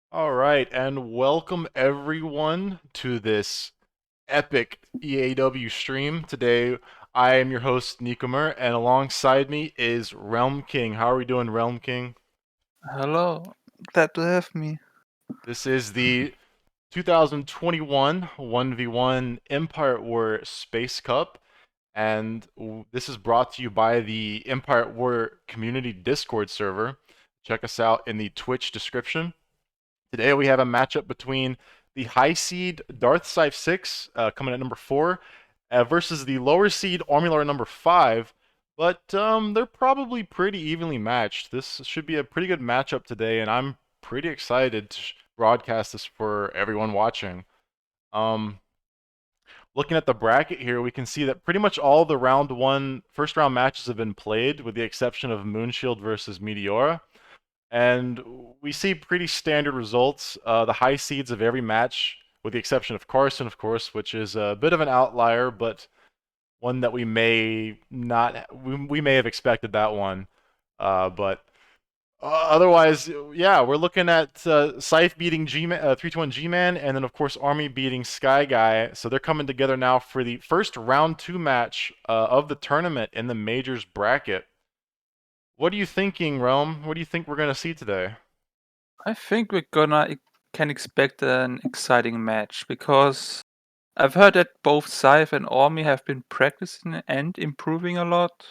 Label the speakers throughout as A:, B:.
A: All right, and welcome everyone to this epic EAW stream. Today, I am your host, Nikomer, and alongside me is Realmking. How are we doing, Realmking?
B: Hello, glad to have me.
A: This is the 2021 1v1 Empire War Space Cup, and this is brought to you by the Empire at War Community Discord server. Check us out in the Twitch description. Today we have a matchup between the high seed DarthCyfe6 coming at number 4 versus the lower seed Ormylar number 5. But they're probably pretty evenly matched. This should be a pretty good matchup today, and I'm pretty excited to broadcast this for everyone watching. Um, Looking at the bracket here, we can see that pretty much all the first round matches have been played, with the exception of Moonshield versus Meteora. And we see pretty standard results. The high seeds of every match, with the exception of Carson, of course, which is a bit of an outlier, but one that we may not, we may have expected that one. But otherwise, yeah, we're looking at Scythe beating 321 G-Man, and then of course Army beating Sky Guy. So they're coming together now for the first round 2 match of the tournament in the Majors bracket. What are you thinking, Realm? What do you think we're gonna see today?
B: I think can expect an exciting match because I've heard that both Scythe and Ormi have been practicing and improving a lot.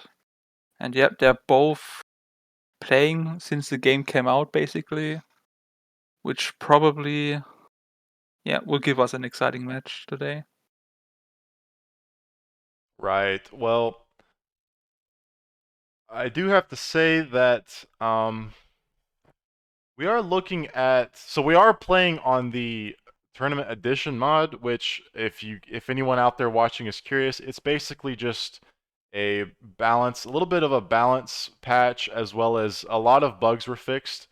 B: And yep, they're both playing since the game came out basically, which probably will give us an exciting match today.
A: Right. Well, I do have to say that we are looking at, so we are playing on the tournament edition mod, which if anyone out there watching is curious, it's basically just a little bit of a balance patch, as well as a lot of bugs were fixed.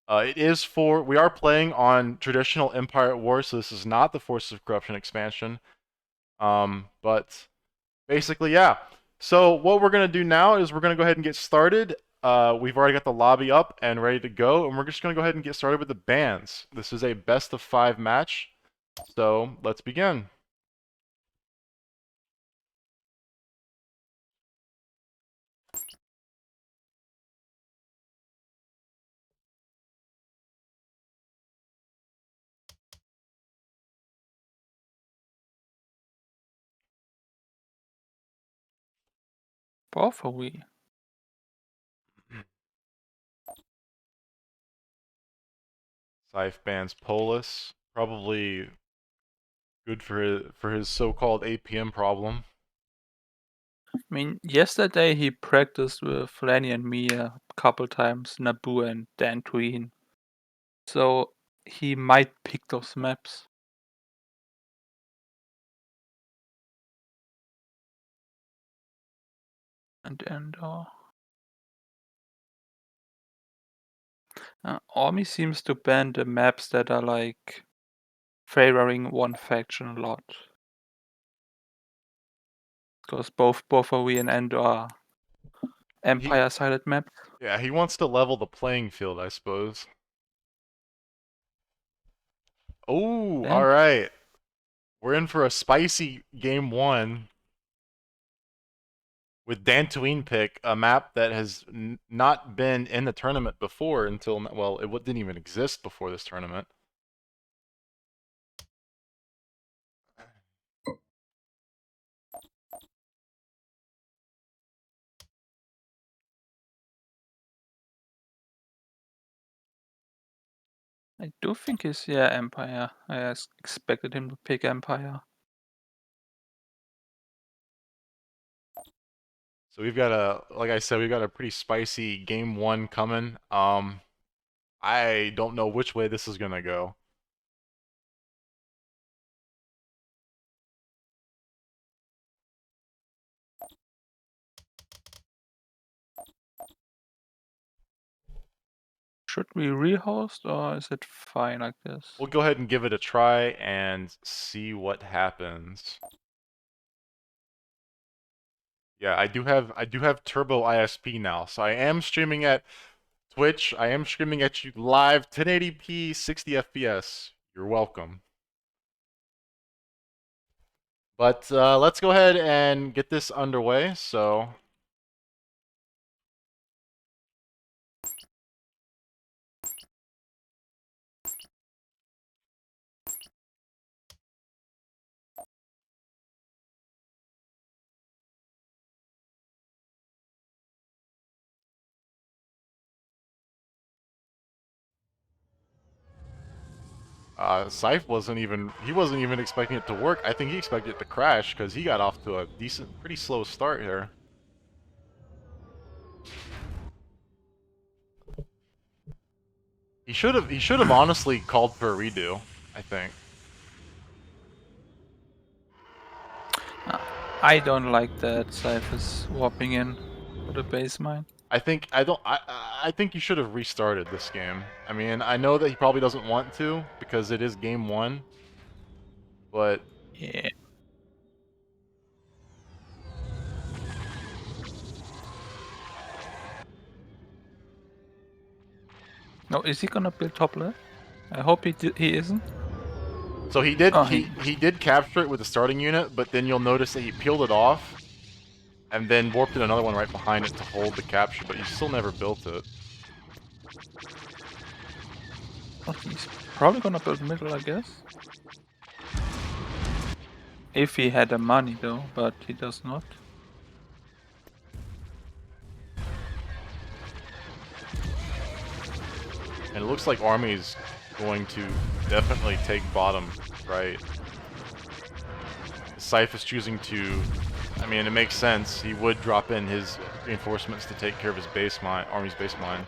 A: We are playing on traditional Empire at War, so this is not the Forces of Corruption expansion. But basically, yeah. So what we're gonna do now is we're gonna go ahead and get started. We've already got the lobby up and ready to go, and we're just gonna go ahead and get started with the bans. This is a best of 5 match, so let's begin.
B: Both are we.
A: Scythe bans Polus, probably good for his so-called APM problem.
B: I mean, yesterday he practiced with Lenny and me a couple times, Naboo and Dantooine. So he might pick those maps. And Army seems to ban the maps that are like favoring one faction a lot. Because both are we and End are
A: He
B: Empire-sided maps.
A: Yeah, he wants to level the playing field, I suppose. Oh, all
B: And
A: right. We're in for a spicy game 1 with Dantooine pick, a map that has not been in the tournament before until, well, it didn't even exist before this tournament.
B: I do think he's Empire. I expected him to pick Empire.
A: So like I said, we've got a pretty spicy game 1 coming. I don't know which way this is gonna go.
B: Should we rehost or is it fine like this?
A: We'll go ahead and give it a try and see what happens. Yeah, I do have Turbo ISP now, so I am streaming at Twitch. I am streaming at you live, 1080p, 60 FPS. You're welcome. But let's go ahead and get this underway. So Cyphe wasn't even expecting it to work. I think he expected it to crash because he got off to a pretty slow start here. He should have honestly called for a redo, I think.
B: I don't like that Cyphe is warping in for the base mine.
A: I think you should have restarted this game. I mean, I know that he probably doesn't want to because it is game 1, but
B: Yeah. No, is he gonna build top left? I hope he isn't.
A: so he did capture it with the starting unit, but then you'll notice that he peeled it off and then warped in another one right behind it to hold the capture, but he still never built it.
B: Oh, he's probably gonna build middle, I guess. If he had the money though, but he does not.
A: And it looks like Army's going to definitely take bottom right. Cyphe is choosing to, I mean, it makes sense. He would drop in his reinforcements to take care of his base mine, Army's base mine.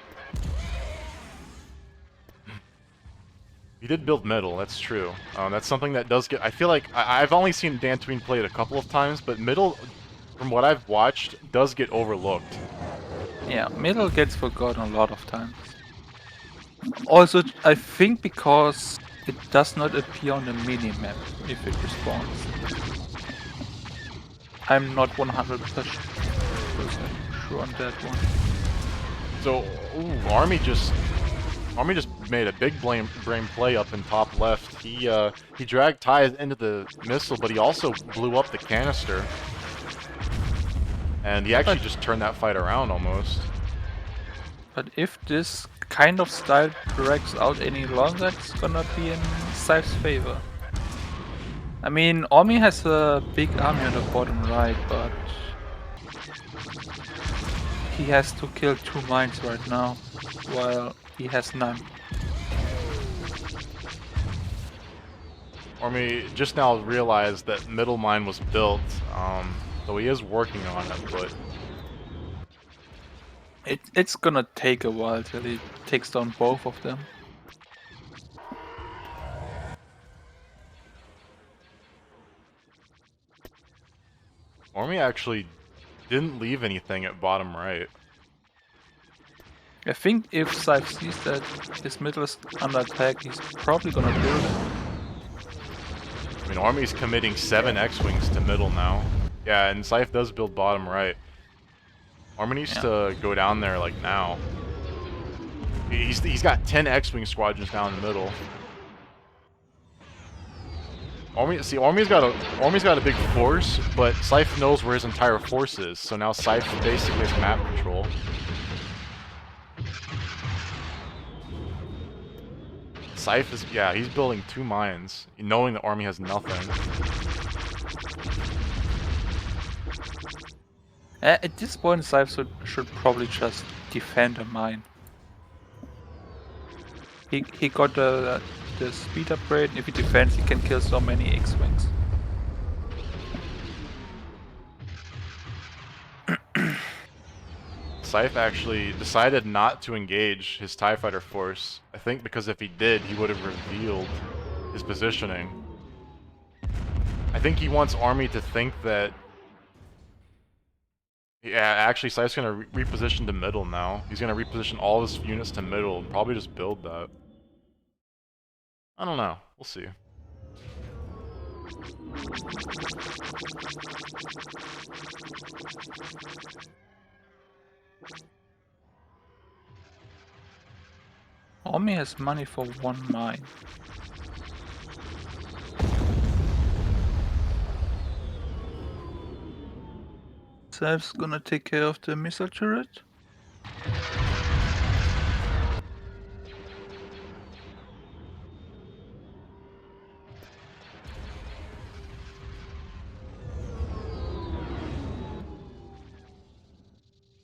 A: He did build middle, that's true. That's something that does get, I feel like, I've only seen Dantooine play it a couple of times, but middle, from what I've watched, does get overlooked.
B: Yeah, middle gets forgotten a lot of times. Also, I think because it does not appear on the mini-map if it respawns. I'm not 100% sure on that one.
A: So, ooh, Army just made a big brain play up in top left. He dragged ties into the missile, but he also blew up the canister. And he actually just turned that fight around almost.
B: But if this kind of style drags out any longer, it's gonna be in Cyphe's favor. I mean, Ormy has a big army on the bottom right, but he has to kill 2 mines right now, while he has none.
A: Army just now realized that middle mine was built, so he is working on it, but
B: It's gonna take a while till he takes down both of them.
A: Army actually didn't leave anything at bottom right.
B: I think if Cyphe sees that his middle is under attack, he's probably gonna build it.
A: I mean, Army's committing 7 X-Wings to middle now. Yeah, and Cyphe does build bottom right. Army needs to go down there, like, now. He's got 10 X-Wing squadrons down in the middle. Army's got a big force, but Cyphe knows where his entire force is, so now Cyphe basically has map control. Cyphe is, yeah, he's building 2 mines, knowing the Army has nothing.
B: At this point, Cyphe should probably just defend a mine. He got the speed upgrade, and if he defends, he can kill so many X-Wings.
A: Cyphe actually decided not to engage his TIE Fighter force. I think because if he did, he would have revealed his positioning. I think he wants Army to think that... Yeah, actually, Cyphe's gonna reposition to middle now. He's gonna reposition all his units to middle and probably just build that. I don't know. We'll see.
B: Ormy has money for one mine. Cyphe's gonna take care of the missile turret.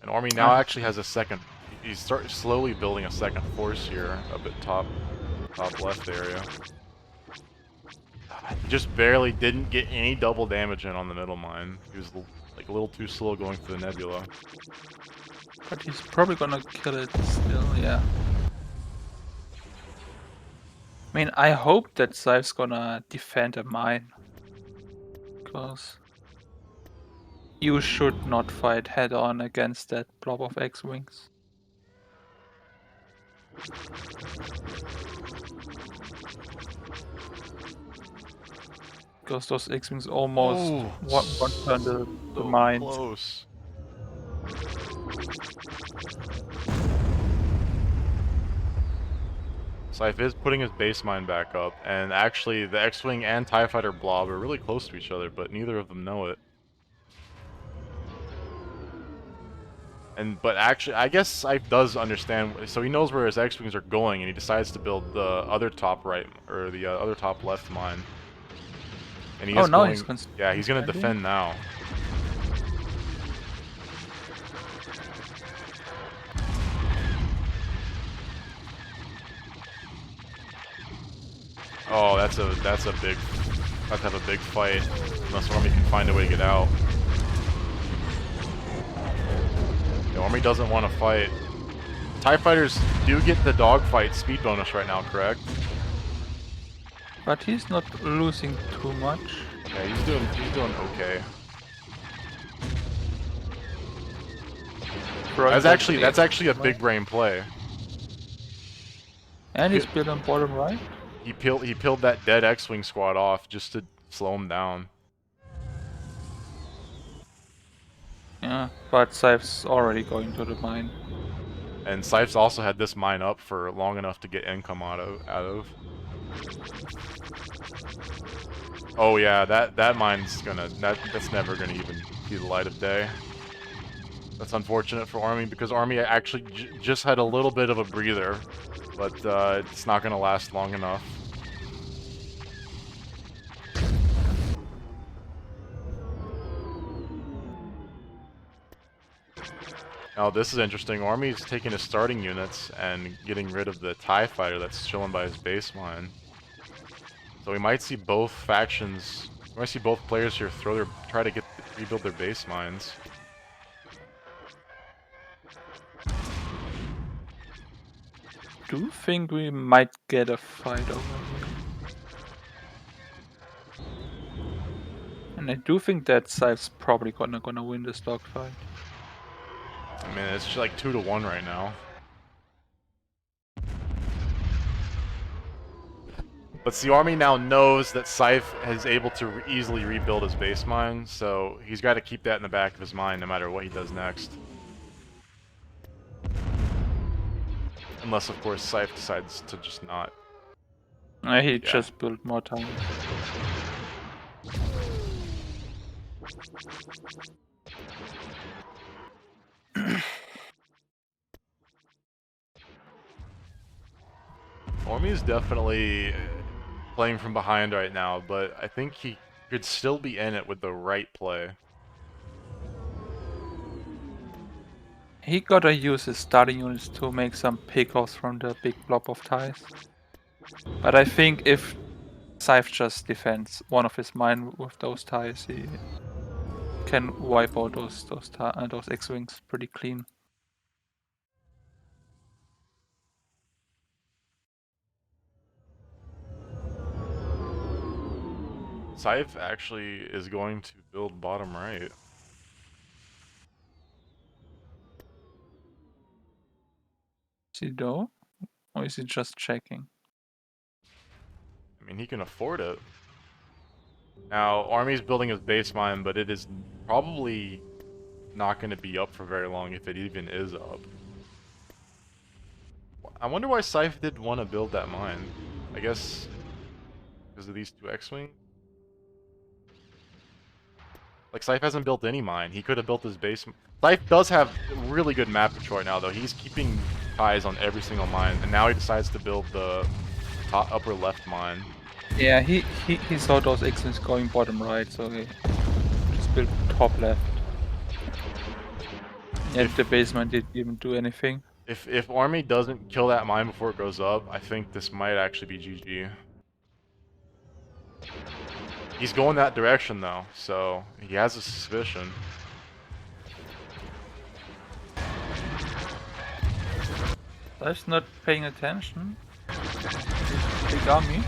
A: And Ormy now actually has a second. He's slowly building a second force here up at top left area. He just barely didn't get any double damage in on the middle mine. He was like a little too slow going through the nebula.
B: But he's probably gonna kill it still, yeah. I mean, I hope that Cyphe's gonna defend a mine. Because you should not fight head-on against that blob of X-Wings. Because those X-Wings almost one-turn the
A: So
B: mines.
A: close. Scythe is putting his base mine back up, and actually the X-Wing and TIE Fighter blob are really close to each other, but neither of them know it. But actually, I guess Scythe does understand, so he knows where his X-Wings are going, and he decides to build the other top right, or the other top left mine. And he is
B: now
A: going, yeah, he's gonna defend now. Oh, that's a big, have to have a big fight, unless Ormy can find a way to get out. Yeah, Ormy doesn't want to fight. TIE Fighters do get the dogfight speed bonus right now, correct?
B: But he's not losing too much.
A: Yeah, he's doing okay. That's actually a big brain play.
B: And he's building bottom right.
A: He peeled that dead X-Wing squad off just to slow him down.
B: Yeah, but Scythe's already going to the mine.
A: And Scythe's also had this mine up for long enough to get income out of. Oh yeah, that mine's that's never gonna even see the light of day. That's unfortunate for Ormy, because Ormy actually just had a little bit of a breather, but it's not gonna last long enough. Now this is interesting. Ormy's taking his starting units and getting rid of the TIE Fighter that's chilling by his base mine. So we might see both factions, we might see both players here try to rebuild their base mines.
B: Do you think we might get a fight over here? And I do think that Scythe's probably gonna win this dogfight.
A: I mean, it's just like 2-1 right now. But the Army now knows that Scythe is able to easily rebuild his base mine, so he's got to keep that in the back of his mind no matter what he does next. Unless, of course, Scythe decides to just not.
B: He just built more time.
A: Ormy is definitely playing from behind right now, but I think he could still be in it with the right play.
B: He gotta use his starting units to make some pickoffs from the big blob of ties. But I think if Scythe just defends one of his mine with those ties, he can wipe out those X-Wings pretty clean.
A: Scythe actually is going to build bottom right.
B: Is he though? Or is he just checking?
A: I mean, he can afford it. Now, Army's building his base mine, but it is probably not going to be up for very long if it even is up. I wonder why Scythe did want to build that mine. I guess because of these two X-Wing. Like, Scythe hasn't built any mine. He could have built his base. Scythe does have really good map control right now, though. He's keeping ties on every single mine, and now he decides to build the top, upper left mine.
B: Yeah, he saw those X-Wings going bottom right, so he just built top left. And the basement didn't even do anything.
A: If Army doesn't kill that mine before it goes up, I think this might actually be GG. He's going that direction though, so he has a suspicion.
B: That's not paying attention. Big army.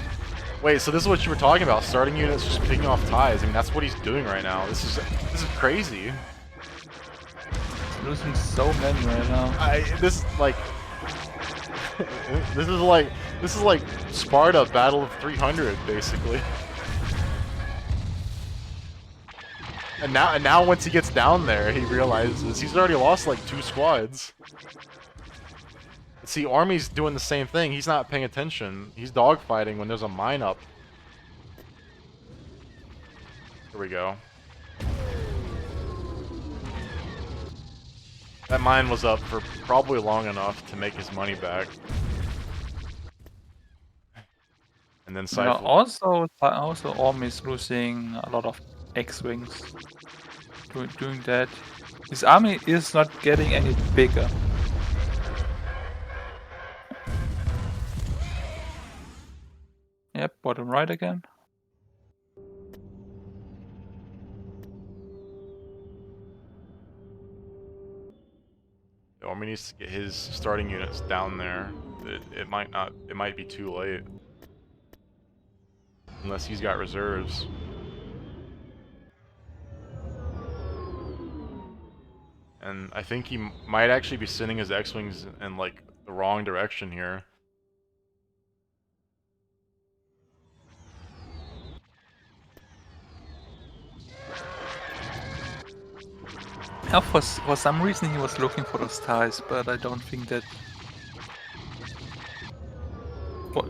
A: Wait, so this is what you were talking about? Starting units just picking off ties. I mean, that's what he's doing right now. This is crazy.
B: He's losing so many right now.
A: This is like Sparta Battle of 300 basically. And now once he gets down there, he realizes he's already lost like 2 squads. See, Army's doing the same thing. He's not paying attention. He's dogfighting when there's a mine up. Here we go. That mine was up for probably long enough to make his money back. And then
B: Yeah,
A: Scythe...
B: also Orm is losing a lot of X-Wings doing that. His army is not getting any bigger. Yep, bottom right again.
A: Army needs to get his starting units down there. It might be too late. Unless he's got reserves. And I think he might actually be sending his X-Wings in like the wrong direction here.
B: Yeah, for some reason he was looking for those ties, but I don't think that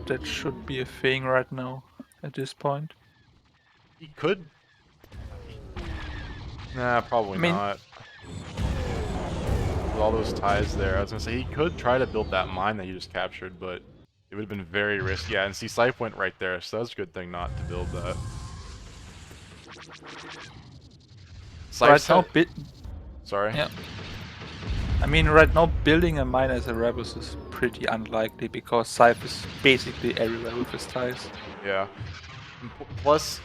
B: that should be a thing right now at this point.
A: He could. Nah, probably not. With all those ties there, I was gonna say he could try to build that mine that he just captured, but it would have been very risky. Yeah, and see, Scythe went right there, so that's a good thing not to build that.
B: Right now,
A: Sorry?
B: Yeah. I mean, right now, building a mine as a Rebus is pretty unlikely because Scythe is basically everywhere with his ties.
A: Yeah. Plus,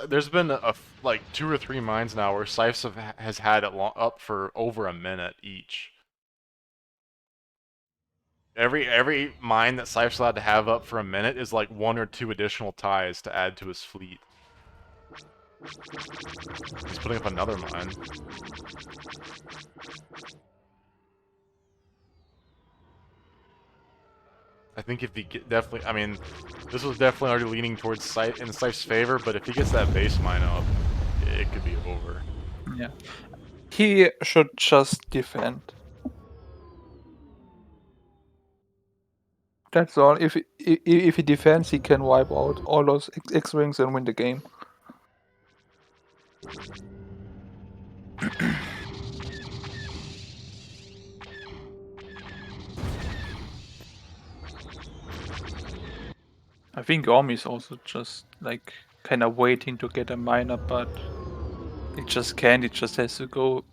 A: there's been like 2 or 3 mines now where Scythe has had it up for over a minute each. Every mine that Scythe's allowed to have up for a minute is like 1 or 2 additional ties to add to his fleet. He's putting up another mine. I think if he definitely, I mean, this was definitely already leaning towards Scythe's favor, but if he gets that base mine up, it could be over.
B: Yeah. He should just defend. That's all. If he defends, he can wipe out all those X-Wings and win the game. I think Orm is also just like kind of waiting to get a miner, but it just can't. It just has to go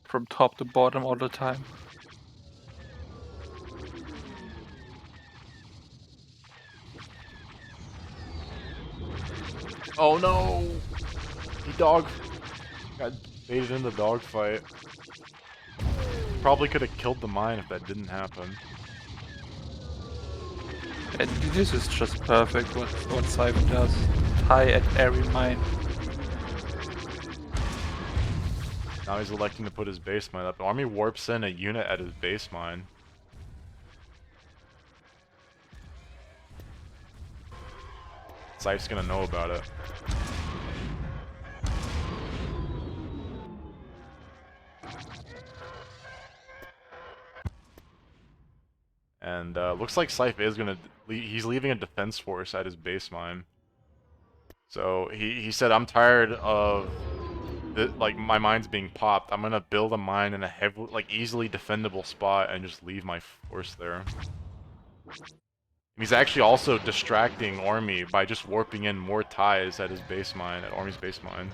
B: from top to bottom all the time.
A: Oh no! He got baited into the dogfight. Probably could have killed the mine if that didn't happen.
B: And this is just perfect what Scythe does. Tie at every mine.
A: Now he's electing to put his base mine up. Army warps in a unit at his base mine. Scythe's gonna know about it. And looks like Scythe is gonna he's leaving a defense force at his base mine. So he said, I'm tired of like my mine's being popped. I'm gonna build a mine in a like easily defendable spot and just leave my force there. And he's actually also distracting Ormy by just warping in more ties at his base mine, at Ormy's base mine.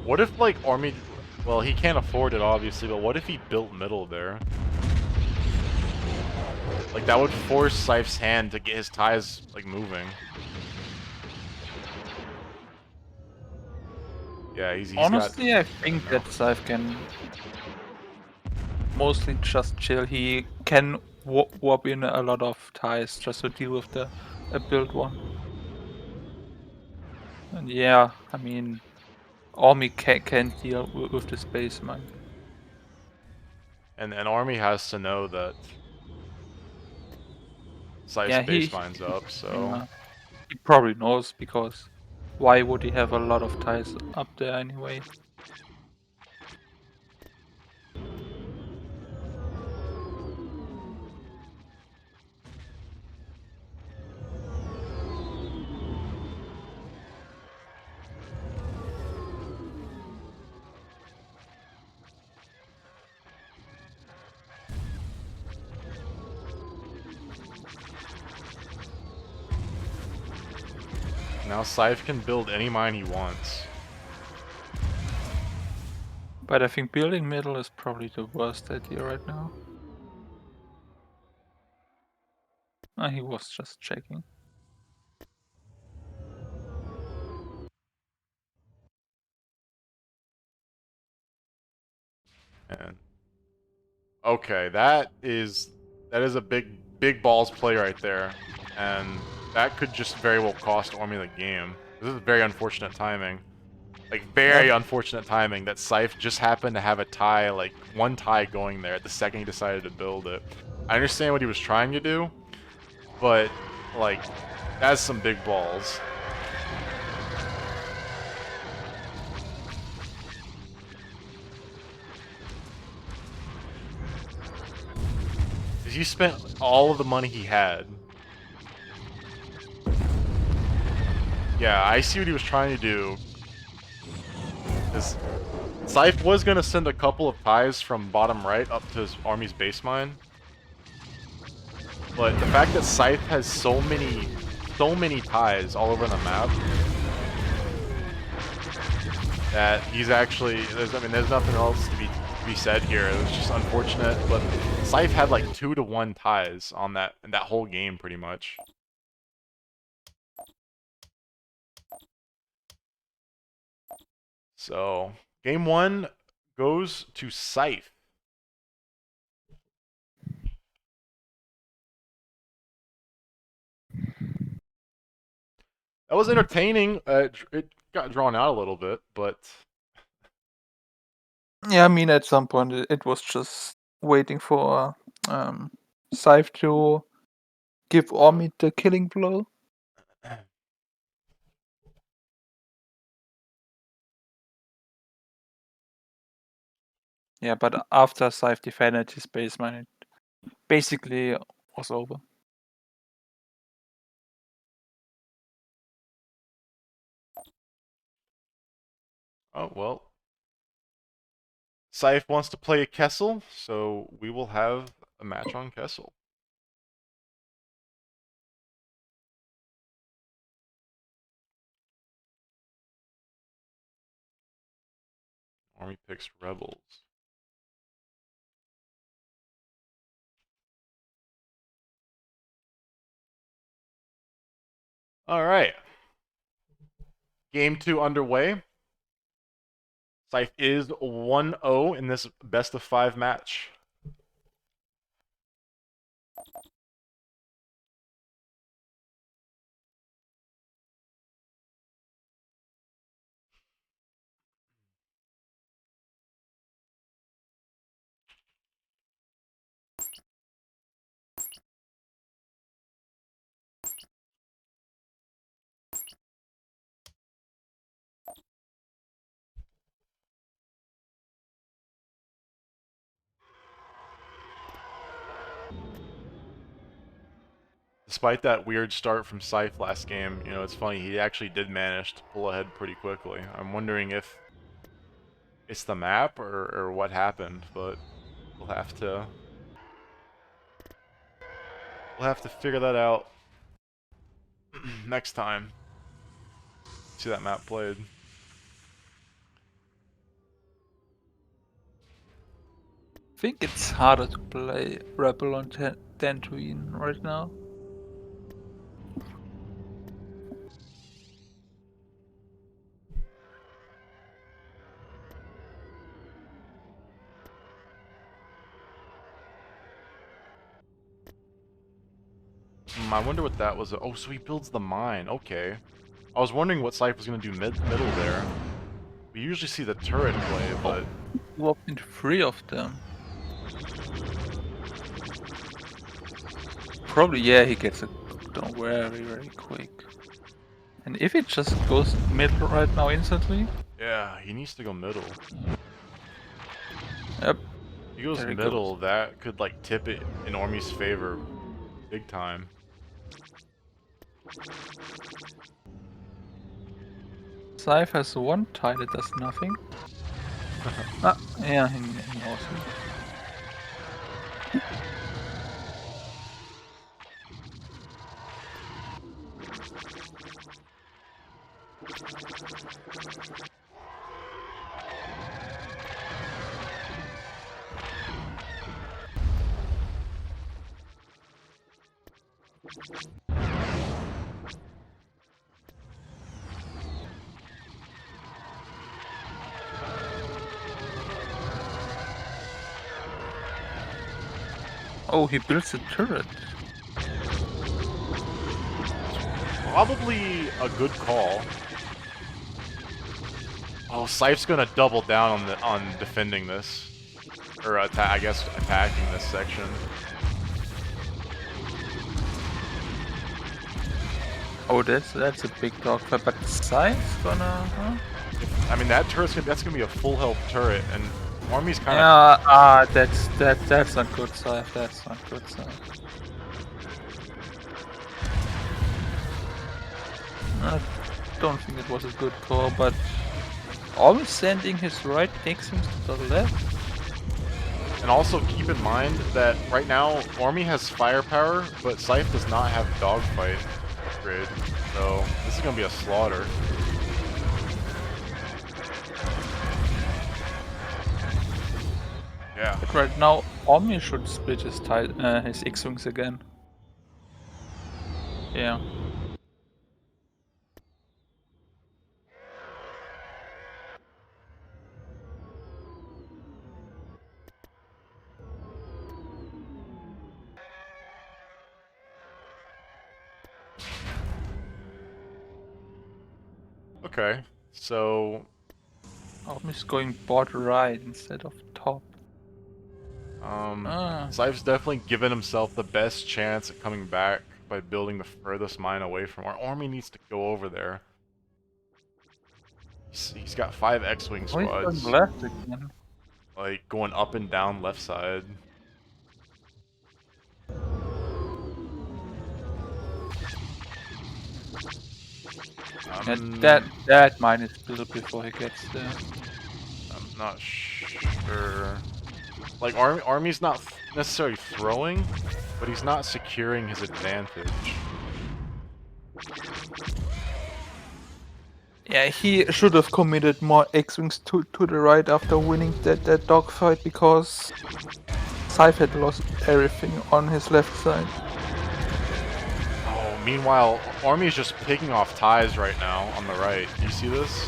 A: What if, like, Ormy... Well, he can't afford it, obviously, but what if he built middle there? Like, that would force Scythe's hand to get his ties, like, moving. Yeah, he's got...
B: Honestly, I think that Scythe can mostly just chill. He can warp in a lot of ties just to deal with a build one. And yeah, I mean, Ormy can deal with the space mine.
A: And Ormy has to know that Scythe's
B: Yeah,
A: base mine's up, so...
B: yeah, he probably knows, because why would he have a lot of ties up there anyway?
A: Now Scythe can build any mine he wants.
B: But I think building middle is probably the worst idea right now. He was just checking.
A: And... Okay, that is a big balls play right there. And that could just very well cost Ormy the game. This is very unfortunate timing. Like, very unfortunate timing that Scythe just happened to have a tie, like, one tie going there at the second he decided to build it. I understand what he was trying to do, but, like, that's some big balls. Because he spent all of the money he had. Yeah, I see what he was trying to do. Because Scythe was going to send a couple of ties from bottom right up to his Army's base mine. But the fact that Scythe has so many ties all over the map, that he's actually, there's nothing else to be said here. It was just unfortunate, but Scythe had like 2-to-1 ties on in that whole game pretty much. So, game 1 goes to Scythe. That was entertaining. It got drawn out a little bit, but
B: Yeah, I mean, at some point it was just waiting for Scythe to give Ormy the killing blow. Yeah, but after Scythe defended his base mine, it basically was over.
A: oh well. Scythe wants to play a Kessel, so we will have a match on Kessel. Army picks Rebels. Alright. Game 2 underway. Scythe is 1-0 in this best of 5 match. Despite that weird start from Scythe last game, you know, it's funny, he actually did manage to pull ahead pretty quickly. I'm wondering if it's the map or what happened, but we'll have to figure that out next time. See that map played.
B: I think it's harder to play Rebel on Dantooine right now.
A: I wonder what that was. Oh, so he builds the mine. Okay. I was wondering what Scythe was going to do middle there. We usually see the turret play, but...
B: He walked into 3 of them. Probably, yeah, he gets it down very, very quick. And if it just goes middle right now instantly...
A: Yeah, he needs to go middle.
B: Yep.
A: If he goes
B: There he
A: middle,
B: goes.
A: that could, like, tip it in Ormy's favor big time.
B: Scythe has 1 tile that does nothing. Yeah, he knows it. Oh, he builds a turret.
A: Probably a good call. Oh, Scythe's gonna double down on defending this. Or I guess attacking this section.
B: Oh, that's a big dogfight, but Scythe's gonna... Huh?
A: I mean, that's gonna be a full health turret, and Ormy's kind of...
B: Yeah, that's not good, Scythe. That's not good, Scythe. I don't think it was a good call, but always sending his right X-Wings to the left.
A: And also keep in mind that right now, Ormy has firepower, but Scythe does not have dogfight upgrade. So, this is gonna be a slaughter. Yeah.
B: But right now, Ormy should split his X-Wings again. Yeah.
A: Okay, so...
B: Ormy's going bottom right instead of top.
A: Scythe's definitely given himself the best chance at coming back by building the furthest mine away from where Ormy needs to go over there. He's got 5 X-Wing
B: Oh, he's
A: squads.
B: going left again.
A: Like, going up and down left side.
B: That mine is built before he gets there.
A: I'm not sure. Like, Army's not necessarily throwing, but he's not securing his advantage.
B: Yeah, he should have committed more X-Wings to the right after winning that dogfight, because Scythe had lost everything on his left side.
A: Oh, meanwhile, Army's just picking off ties right now on the right. Do you see this?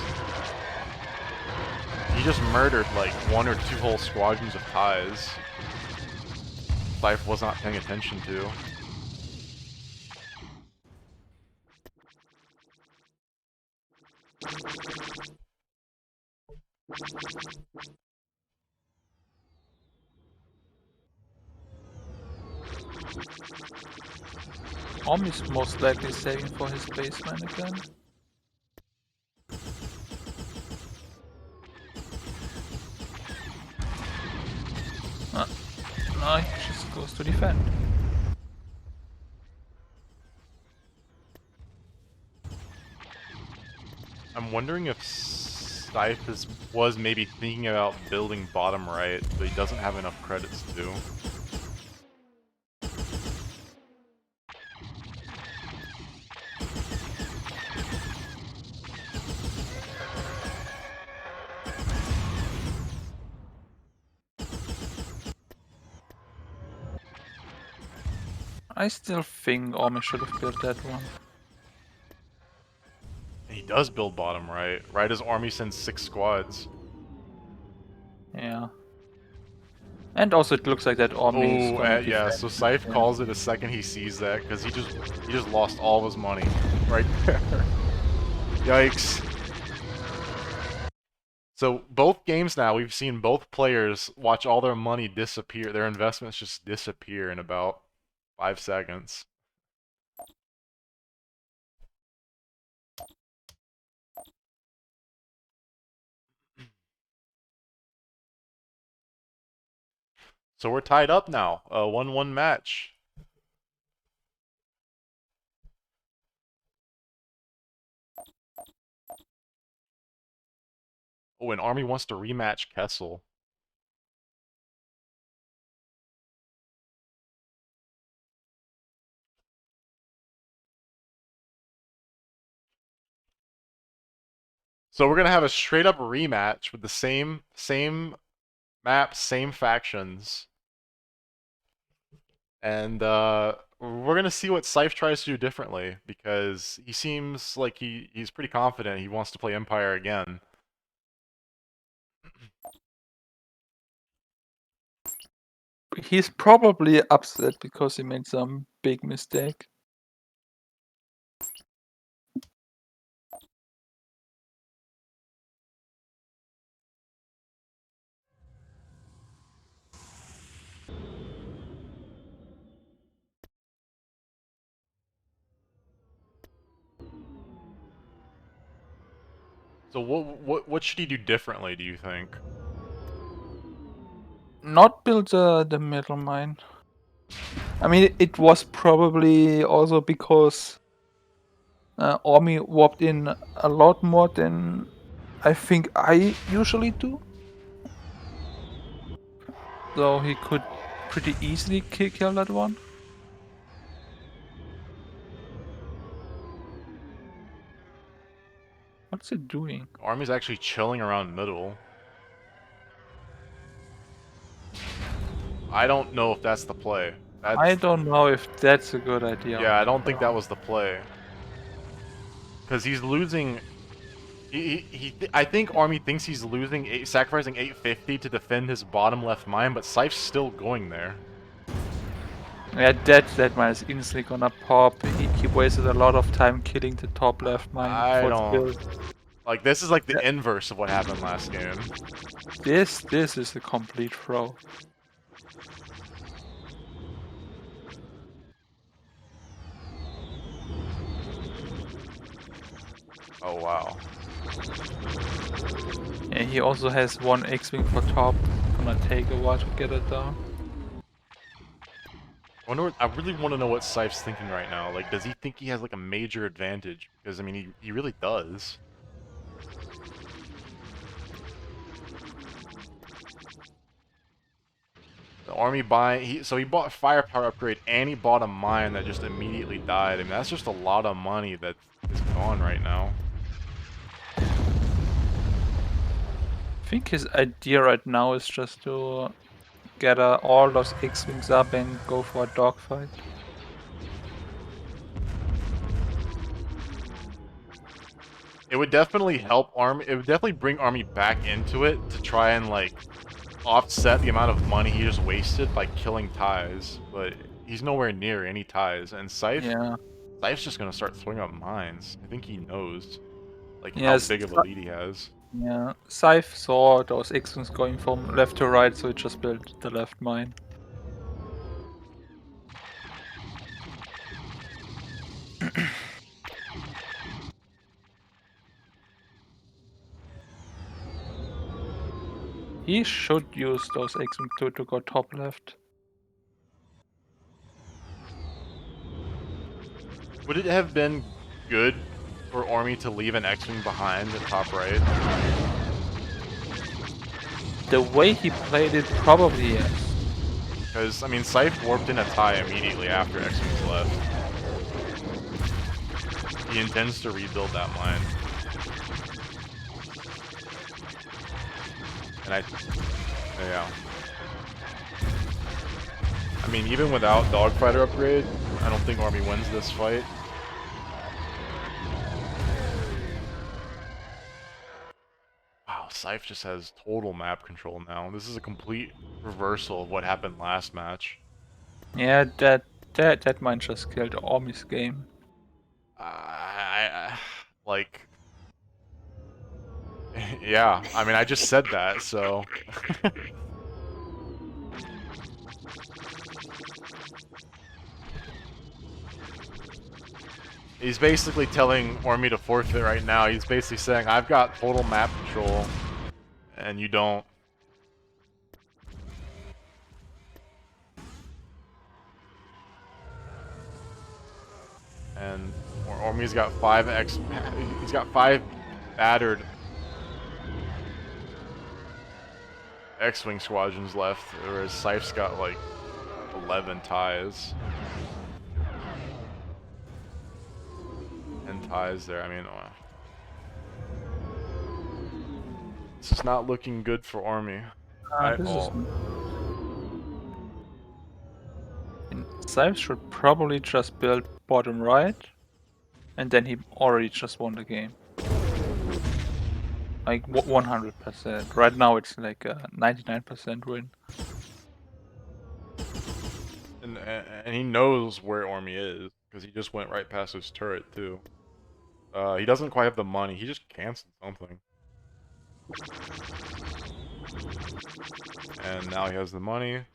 A: He just murdered like 1 or 2 whole squadrons of ties. Scythe was not paying attention to.
B: Ormy's most likely saving for his baseline again. No, he just goes to defend.
A: I'm wondering if Cyphe was maybe thinking about building bottom right, but he doesn't have enough credits to.
B: I still think Ormy should have built that one.
A: He does build bottom right. Right as Army sends 6 squads.
B: Yeah. And also it looks like that Ormy is
A: Oh,
B: gonna
A: yeah,
B: defend.
A: so Cyphe
B: Yeah.
A: calls it a second he sees that, because he just lost all of his money. Right there. Yikes. So both games now, we've seen both players watch all their money disappear, their investments just disappear in about 5 seconds. So we're tied up now, a 1-1 match. Oh, and Army wants to rematch Kessel. So we're gonna have a straight up rematch with the same map, same factions. And we're gonna see what Scythe tries to do differently, because he seems like he's pretty confident he wants to play Empire again.
B: He's probably upset because he made some big mistake.
A: So what should he do differently, do you think?
B: Not build the middle mine. I mean, it was probably also because Ormy warped in a lot more than I think I usually do. So he could pretty easily kill that one. What's it doing?
A: Army's actually chilling around middle. I don't know if that's the play.
B: I
A: That's
B: don't know if that's a good idea.
A: Yeah, I don't think that
B: Well,
A: was the play. Because he's losing. I think Army thinks he's losing, sacrificing 850 to defend his bottom left mine, but Scythe's still going there.
B: yeah, that mine is instantly gonna pop. He wasted a lot of time killing the top left mine
A: I
B: for its
A: don't.
B: build.
A: Like, this is like the
B: Yeah,
A: inverse of what happened last game.
B: this is a complete throw.
A: Oh, wow.
B: And he also has one X-Wing for top. Gonna take a while to get it down.
A: I really want to know what Scythe's thinking right now. Like, does he think he has like a major advantage? Because, I mean, he really does. The Army so he bought firepower upgrade and he bought a mine that just immediately died. I mean, that's just a lot of money that is gone right now.
B: I think his idea right now is just to get all those X-Wings up and go for a dogfight.
A: It would definitely help Army. It would definitely bring Army back into it to try and like offset the amount of money he just wasted by killing ties. But he's nowhere near any ties, and
B: Yeah.
A: Scythe's just gonna start throwing up mines. I think he knows like how
B: Yes.
A: big of a lead he has.
B: Yeah. Scythe saw those X-Wings going from left to right, so he just built the left mine. He should use those X-Wings to go top left.
A: Would it have been good for Ormy to leave an X-Wing behind at top right?
B: The way he played it, probably yes.
A: Because, I mean, Scythe warped in a tie immediately after X-Wings left. He intends to rebuild that mine. And yeah. I mean, even without Dogfighter upgrade, I don't think Army wins this fight. Wow, Scythe just has total map control now. This is a complete reversal of what happened last match.
B: Yeah, that mine just killed Ormy's game.
A: Like, yeah. I mean, I just said that, so. He's basically telling Ormy to forfeit right now. He's basically saying, I've got total map control, and you don't. And Ormy's got he's got 5 battered X-Wing squadrons left, whereas Scythe's got like 11 ties. 10 ties there, I mean, this is not looking good for Ormy.
B: Scythe should probably just build bottom right, and then he already just won the game. Like 100%. Right now it's like a 99% win.
A: And he knows where Ormy is, because he just went right past his turret too. He doesn't quite have the money, he just canceled something. And now he has the money.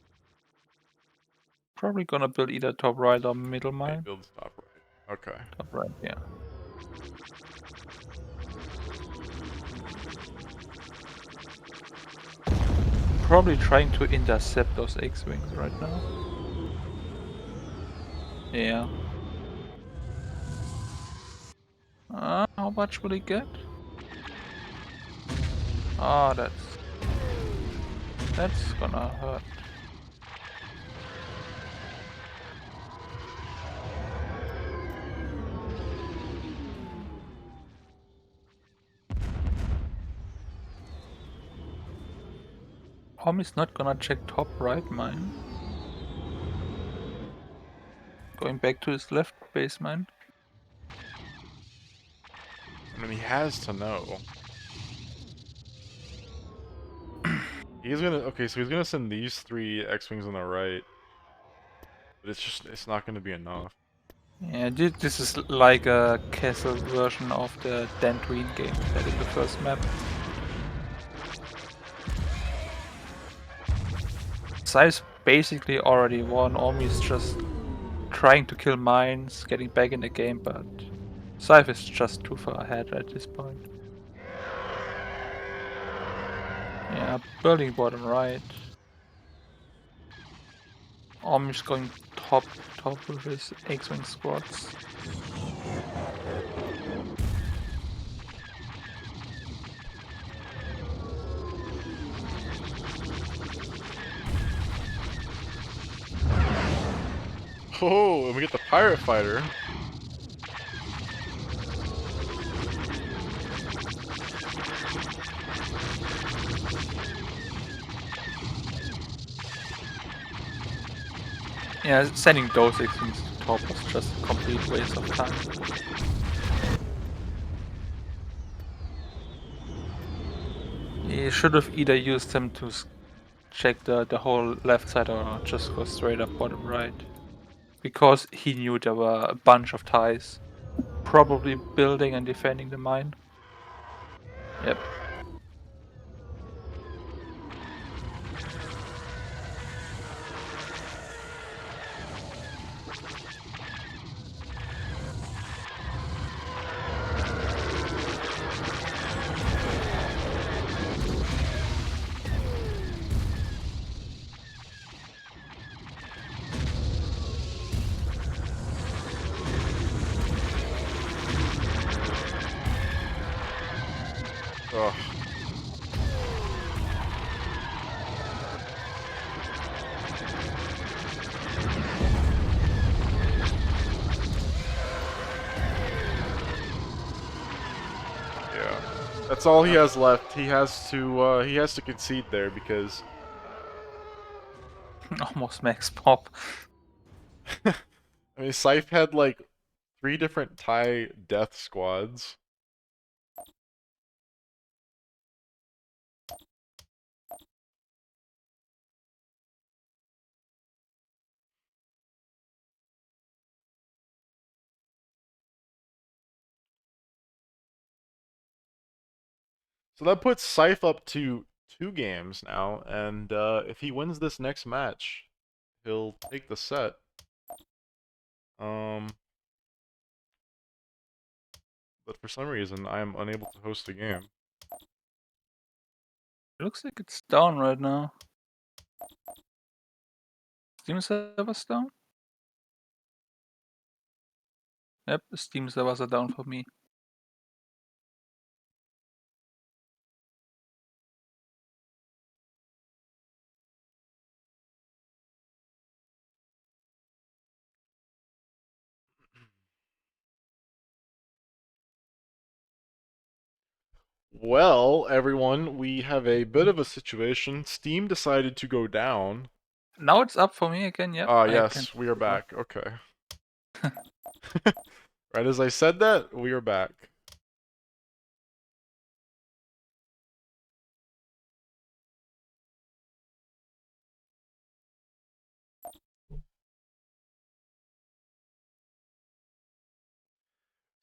B: Probably gonna build either top right or middle
A: He
B: mine.
A: builds top right. Okay.
B: Top right, yeah. Probably trying to intercept those X-Wings right now. Yeah. How much will he get? Ah, that's gonna hurt. Ormy's not gonna check top right mine. Going back to his left base mine.
A: I mean, he has to know. He's gonna, okay, so he's gonna send these 3 X-Wings on the right. But it's not gonna be enough.
B: Yeah, this is like a castle version of the Dantooine game that in the first map. Scythe basically already won. Ormy's just trying to kill mines, getting back in the game, but Scythe is just too far ahead at this point. Yeah, building bottom right. Ormy's going top with his X-Wing squads.
A: Oh, and we get the pirate fighter.
B: Yeah, sending those X-Wings to top was just a complete waste of time. He should have either used them to check the whole left side or just go straight up bottom right. Because he knew there were a bunch of ties. Probably building and defending the mine. Yep.
A: Ugh. Yeah. That's all he
B: Uh,
A: has left. He has to concede there because
B: almost max pop.
A: I mean Scythe had like 3 different tie death squads. So that puts Scythe up to 2 games now, and if he wins this next match, he'll take the set. Um, but for some reason, I am unable to host a game.
B: Looks like it's down right now. Steam server's down? Yep, the Steam servers are down for me.
A: Well, everyone, we have a bit of a situation. Steam decided to go down.
B: Now it's up for me again, yep.
A: Ah,
B: I can
A: yes, we are
B: see it.
A: back. Okay. Right as I said that, we are back.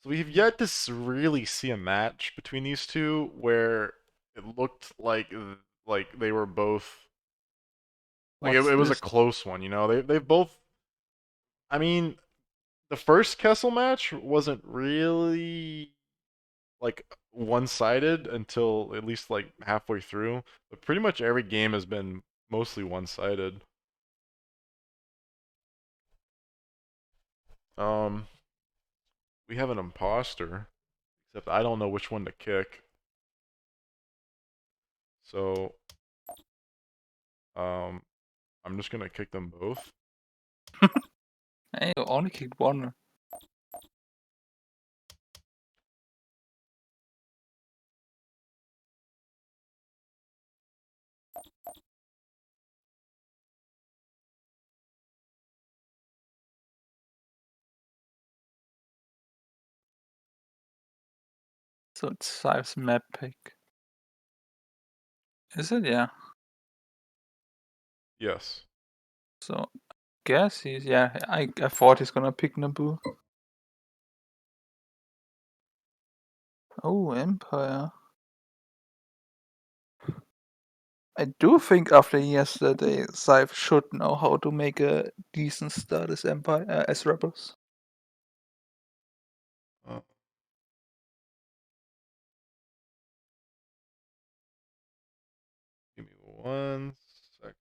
A: So we've yet to really see a match between these two where it looked like they were both like
B: What's
A: it was a
B: this?
A: close one, you know. They've both. I mean, the first Kessel match wasn't really like one-sided until at least like halfway through, but pretty much every game has been mostly one-sided. Um, we have an imposter, except I don't know which one to kick. So, um, I'm just gonna kick them both.
B: Hey, you only kicked one. So it's Scythe's map pick. Is it? Yeah.
A: Yes.
B: So guess he's yeah, I thought he's gonna pick Naboo. Oh, Empire. I do think after yesterday, Scythe should know how to make a decent start as Empire as Rebels.
A: Uh, give me 1 second.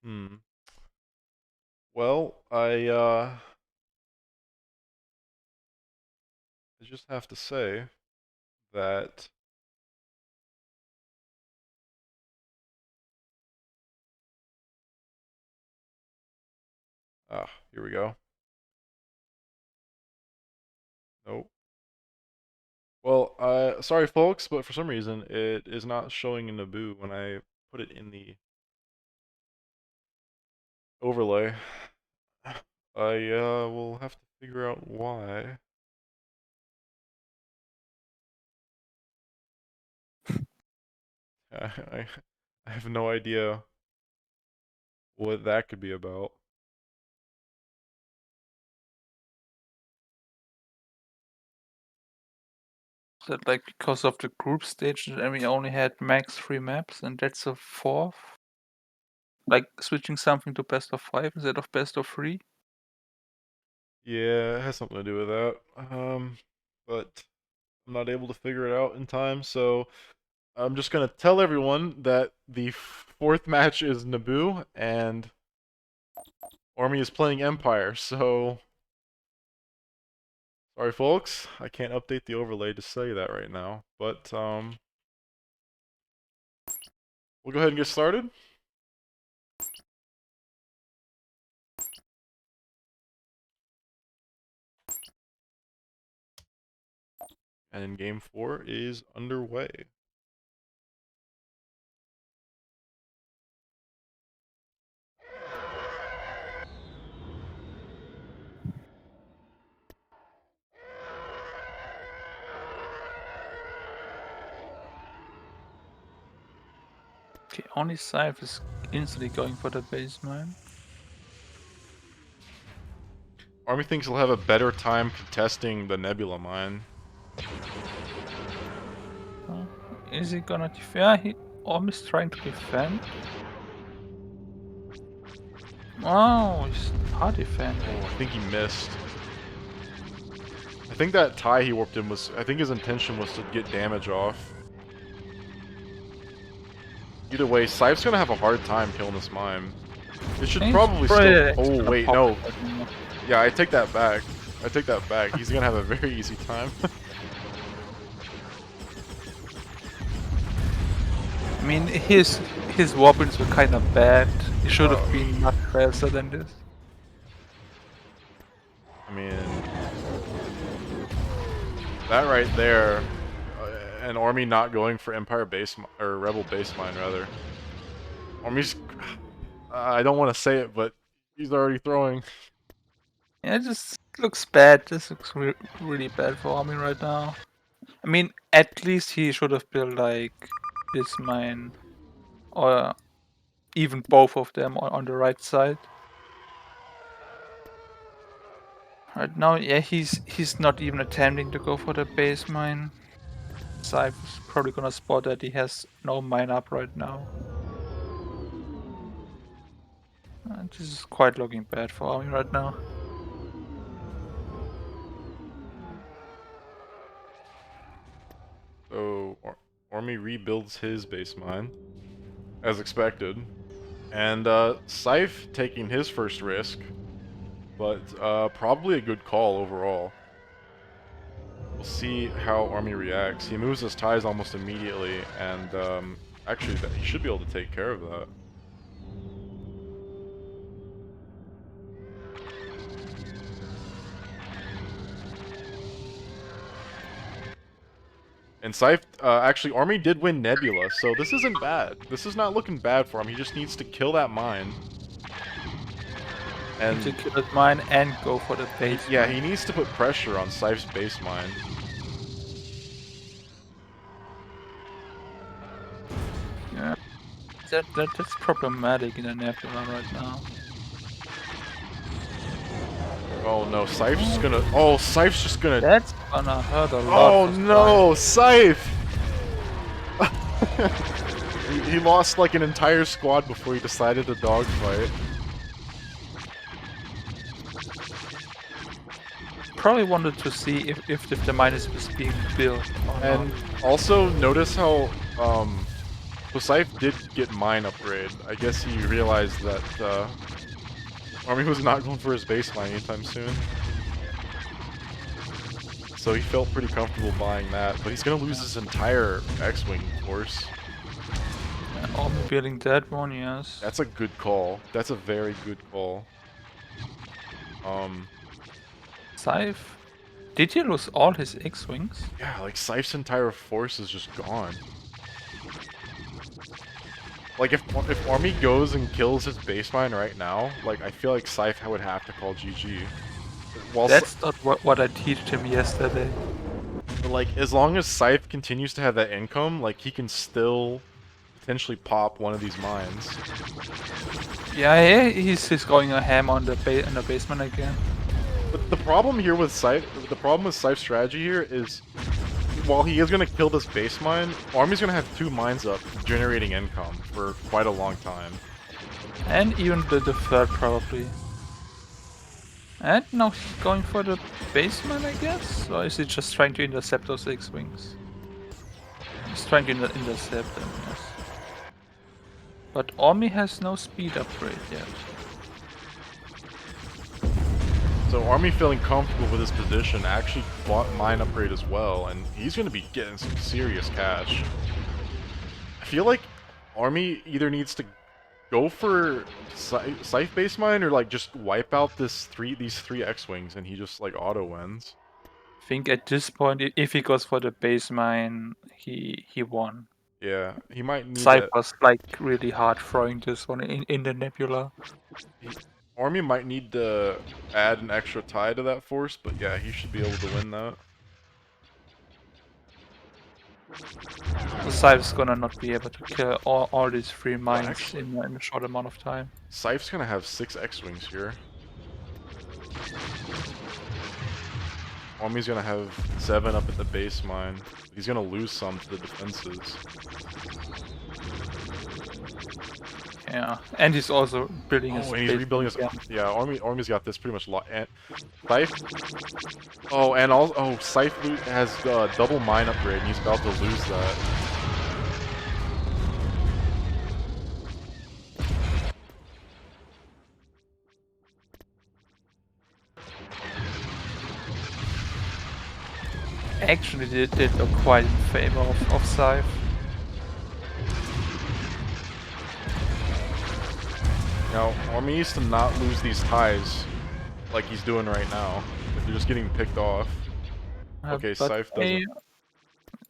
A: Hmm. Well, I just have to say that here we go. Nope. Well, sorry folks, but for some reason it is not showing in Naboo when I put it in the overlay. I will have to figure out why. I I have no idea what that could be about.
B: Is that like because of the group stage and we only had max 3 maps and that's a fourth? Like switching something to best of 5 instead of best of 3?
A: Yeah, it has something to do with that. But I'm not able to figure it out in time, so I'm just gonna tell everyone that the fourth match is Naboo, and Ormy is playing Empire, so sorry folks, I can't update the overlay to say that right now, but we'll go ahead and get started. And game 4 is underway.
B: Okay, only Cypher is instantly going for the base mine.
A: Army thinks he'll have a better time contesting the Nebula mine.
B: Is he gonna defend? He almost trying to defend. Oh, he's not defending.
A: Oh, I think he missed. I think that tie he warped in was... I think his intention was to get damage off. Either way, Scythe's gonna have a hard time killing this mine. It should probably still... Oh, wait, no. Yeah, I take that back. I take that back. He's gonna have a very easy time.
B: I mean, his weapons were kind of bad. He should have been much faster than this.
A: I mean... That right there... an Army not going for Empire base... or Rebel base mine, rather. Army's... I don't want to say it, but he's already throwing.
B: Yeah, it just looks bad. This looks really bad for Army right now. I mean, at least he should have built like this mine, or even both of them on the right side. Right now, yeah, he's not even attempting to go for the base mine. Cypher's probably gonna spot that he has no mine up right now. This is quite looking bad for Army right now.
A: So, Army rebuilds his base mine, as expected. And, Scythe taking his first risk, but, probably a good call overall. We'll see how Army reacts. He moves his ties almost immediately, and, actually, he should be able to take care of that. And Scythe, actually, Army did win Nebula, so this isn't bad. This is not looking bad for him. He just needs to kill that mine. And
B: to kill his mine and go for the base.
A: Yeah, he needs to put pressure on Scythe's base mine.
B: Yeah, that's problematic in the Nebula right now.
A: Oh no, Scythe's just gonna... Oh, Scythe's just gonna...
B: That's gonna hurt a lot.
A: Oh no, Scythe! he lost like an entire squad before he decided to dogfight.
B: Probably wanted to see if the mine is being built or
A: And
B: not.
A: also notice how so Scythe did get mine upgrade. I guess he realized that Army was not going for his base mine anytime soon. So he felt pretty comfortable buying that, but he's gonna lose his entire X-Wing force.
B: Army building that one, yes.
A: That's a good call. That's a very good call.
B: Scythe? Did he lose all his X-Wings?
A: Yeah, like Scythe's entire force is just gone. Like if Army goes and kills his base mine right now, like I feel like Scythe would have to call GG.
B: That's not what I teach him yesterday.
A: Like as long as Scythe continues to have that income, like he can still potentially pop one of these mines.
B: Yeah, he's going a ham on the basement again.
A: But the problem here with Scythe, Scythe's strategy here is, while he is gonna kill this base mine, Army's gonna have 2 mines up, generating income for quite a long time.
B: And even the third probably. And now he's going for the basement, I guess? Or is he just trying to intercept those X-Wings? He's trying to intercept them, yes. But Ormy has no speed upgrade yet.
A: So Army feeling comfortable with his position actually bought mine upgrade as well, and he's going to be getting some serious cash. I feel like Army either needs to go for Scythe base mine or like just wipe out these three X-Wings and he just like auto wins.
B: I think at this point, if he goes for the base mine, he won.
A: Yeah, he might need to...
B: Cypher's like really hard throwing this one in the nebula.
A: Army might need to add an extra tie to that force, but yeah, he should be able to win that.
B: So Cypher's gonna not be able to kill all these 3 mines
A: Actually,
B: in a short amount of time.
A: Scythe's gonna have 6 X-Wings here. Army's gonna have 7 up at the base mine. He's gonna lose some to the defenses.
B: Yeah, and he's also building his
A: Oh, and he's
B: base
A: rebuilding his...
B: again.
A: Yeah, Army's got this pretty much locked. And Scythe... Oh, and also... Oh, Scythe has double mine upgrade, and he's about to lose that.
B: Actually, did look quite in favor of Scythe.
A: Now, Army needs to not lose these ties like he's doing right now. If they're just getting picked off. Okay,
B: But
A: Scythe doesn't...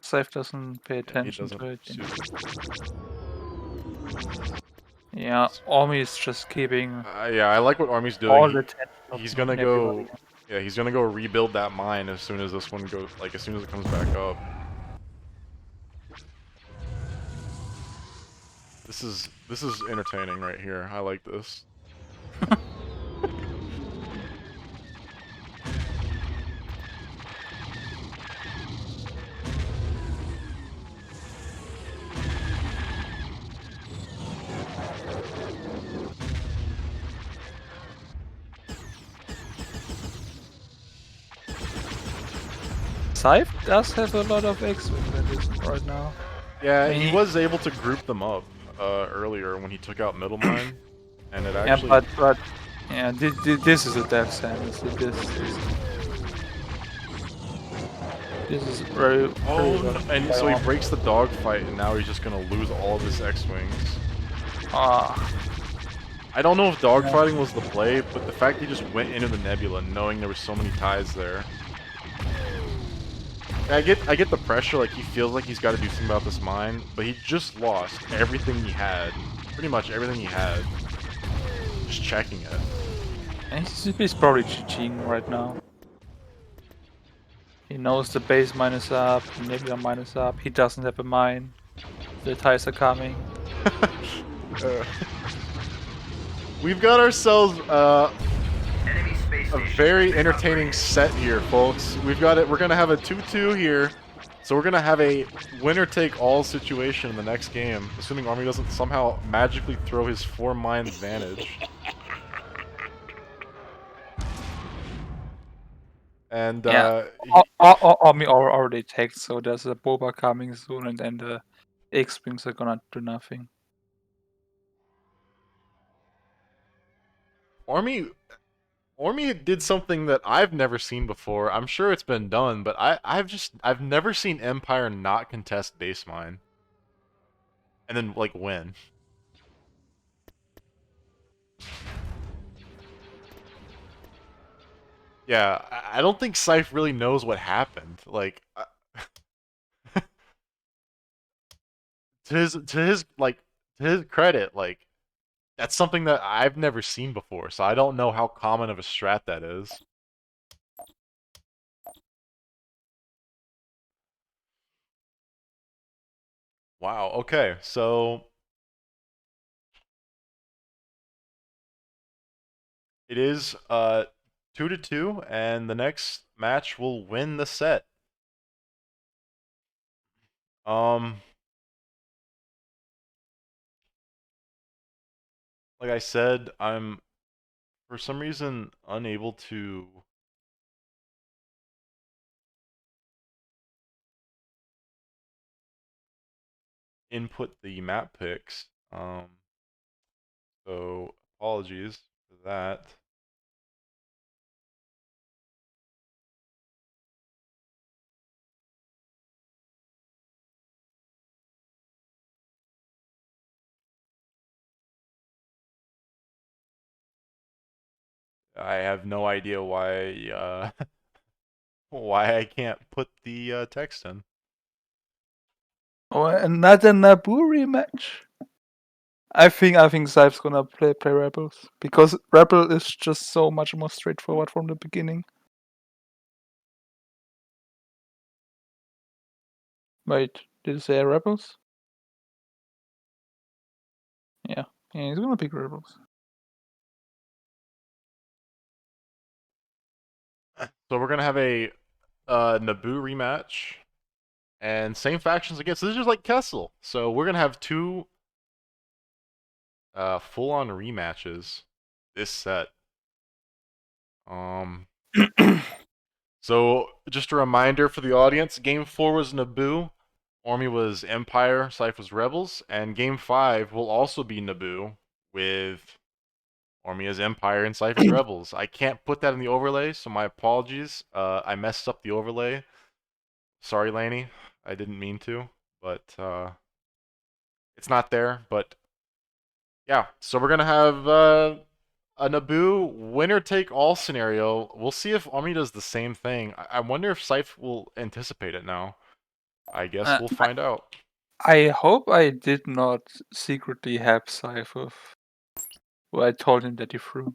B: Scythe doesn't pay
A: Yeah, he
B: attention
A: doesn't
B: to it.
A: pursue.
B: Yeah, Ormy is just keeping
A: Yeah, I like what Army's
B: all
A: doing.
B: the attention of
A: He's gonna
B: Nebula.
A: go... Yeah, he's gonna go rebuild that mine as soon as this one goes... Like, as soon as it comes back up. This is entertaining right here. I like this.
B: Scythe does have a lot of X-Wing right now.
A: Yeah, he was able to group them up earlier when he took out Middle Mine, and it actually...
B: Yeah, but yeah, this is a death sentence. This is very.
A: Oh, no, and so he breaks the dogfight, and now he's just gonna lose all of his X-Wings.
B: Ah.
A: I don't know if dogfighting was the play, but the fact he just went into the nebula knowing there were so many ties there. I get the pressure, like he feels like he's got to do something about this mine, but he just lost everything he had. Pretty much everything he had. Just checking it.
B: And he's probably GGing right now. He knows the base mine is up, the nebula mine is up, he doesn't have a mine. The ties are coming.
A: We've got ourselves a very entertaining set here, folks. We've got it. We're gonna have a 2-2 here, so we're gonna have a winner-take-all situation in the next game, assuming Army doesn't somehow magically throw his 4-mine advantage. And
B: yeah, Army already takes, so there's a Boba coming soon, and then the X-Wings are gonna do nothing.
A: Ormy did something that I've never seen before. I'm sure it's been done, but I've never seen Empire not contest base mine. And then like win. Yeah, I don't think Scythe really knows what happened. Like to his credit, like that's something that I've never seen before, so I don't know how common of a strat that is. Wow, okay, so it is 2-2, and the next match will win the set. Like I said, I'm for some reason unable to input the map picks. So apologies for that. I have no idea why why I can't put the text in.
B: Oh, another Naboo rematch. I think Zyve's gonna play Rebels because Rebel is just so much more straightforward from the beginning. Wait, did you say Rebels? Yeah, he's gonna pick Rebels.
A: So we're gonna have a Naboo rematch and same factions again. So this is just like Kessel. So we're gonna have two full-on rematches this set. Um, so just a reminder for the audience: Game 4 was Naboo, Ormy was Empire, Scythe was Rebels, and Game 5 will also be Naboo with Ormy as Empire and Scythe as Rebels. I can't put that in the overlay, so my apologies. I messed up the overlay. Sorry, Laney. I didn't mean to, but it's not there. But yeah, so we're gonna have a Naboo winner take all scenario. We'll see if Army does the same thing. I wonder if Scythe will anticipate it now. I guess
B: Uh,
A: we'll
B: I,
A: find out.
B: I hope I did not secretly have Zyve with. Well, I told him that he threw,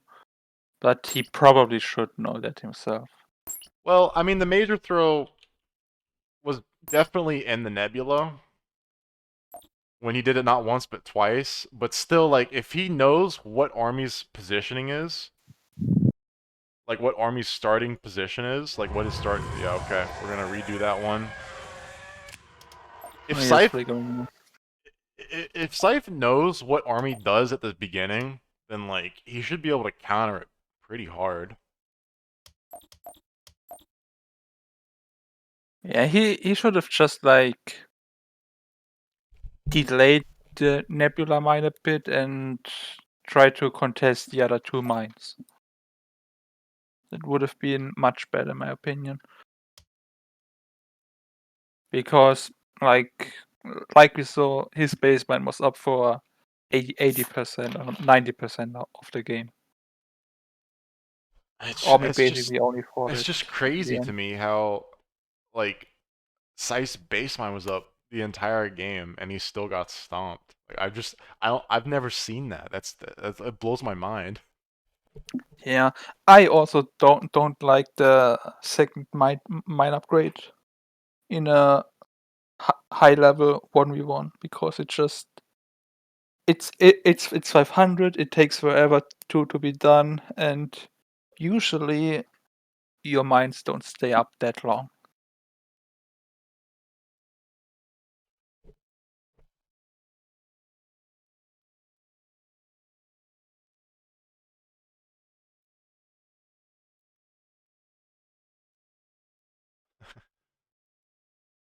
B: but he probably should know that himself.
A: Well, I mean, the major throw was definitely in the nebula when he did it not once but twice. But still, like, if he knows what Army's positioning is, like what Army's starting position is, like what his start. Yeah, okay, we're gonna redo that one. If
B: Oh, yes,
A: Scythe
B: flickering.
A: if Scythe knows what Army does at the beginning, then like he should be able to counter it pretty hard.
B: Yeah, he should have just like delayed the Nebula mine a bit and tried to contest the other two mines. That would have been much better, in my opinion. Because like we saw, his base mine was up for 80% or 90% of the game. Army basically only fought
A: It's
B: it
A: just
B: at the
A: crazy to
B: end.
A: me how like Scythe's baseline was up the entire game and he still got stomped. Like I've never seen that. That's it blows my mind.
B: Yeah, I also don't like the second mine upgrade in a high level 1v1 because it's 500. It takes forever to be done, and usually your mines don't stay up that long.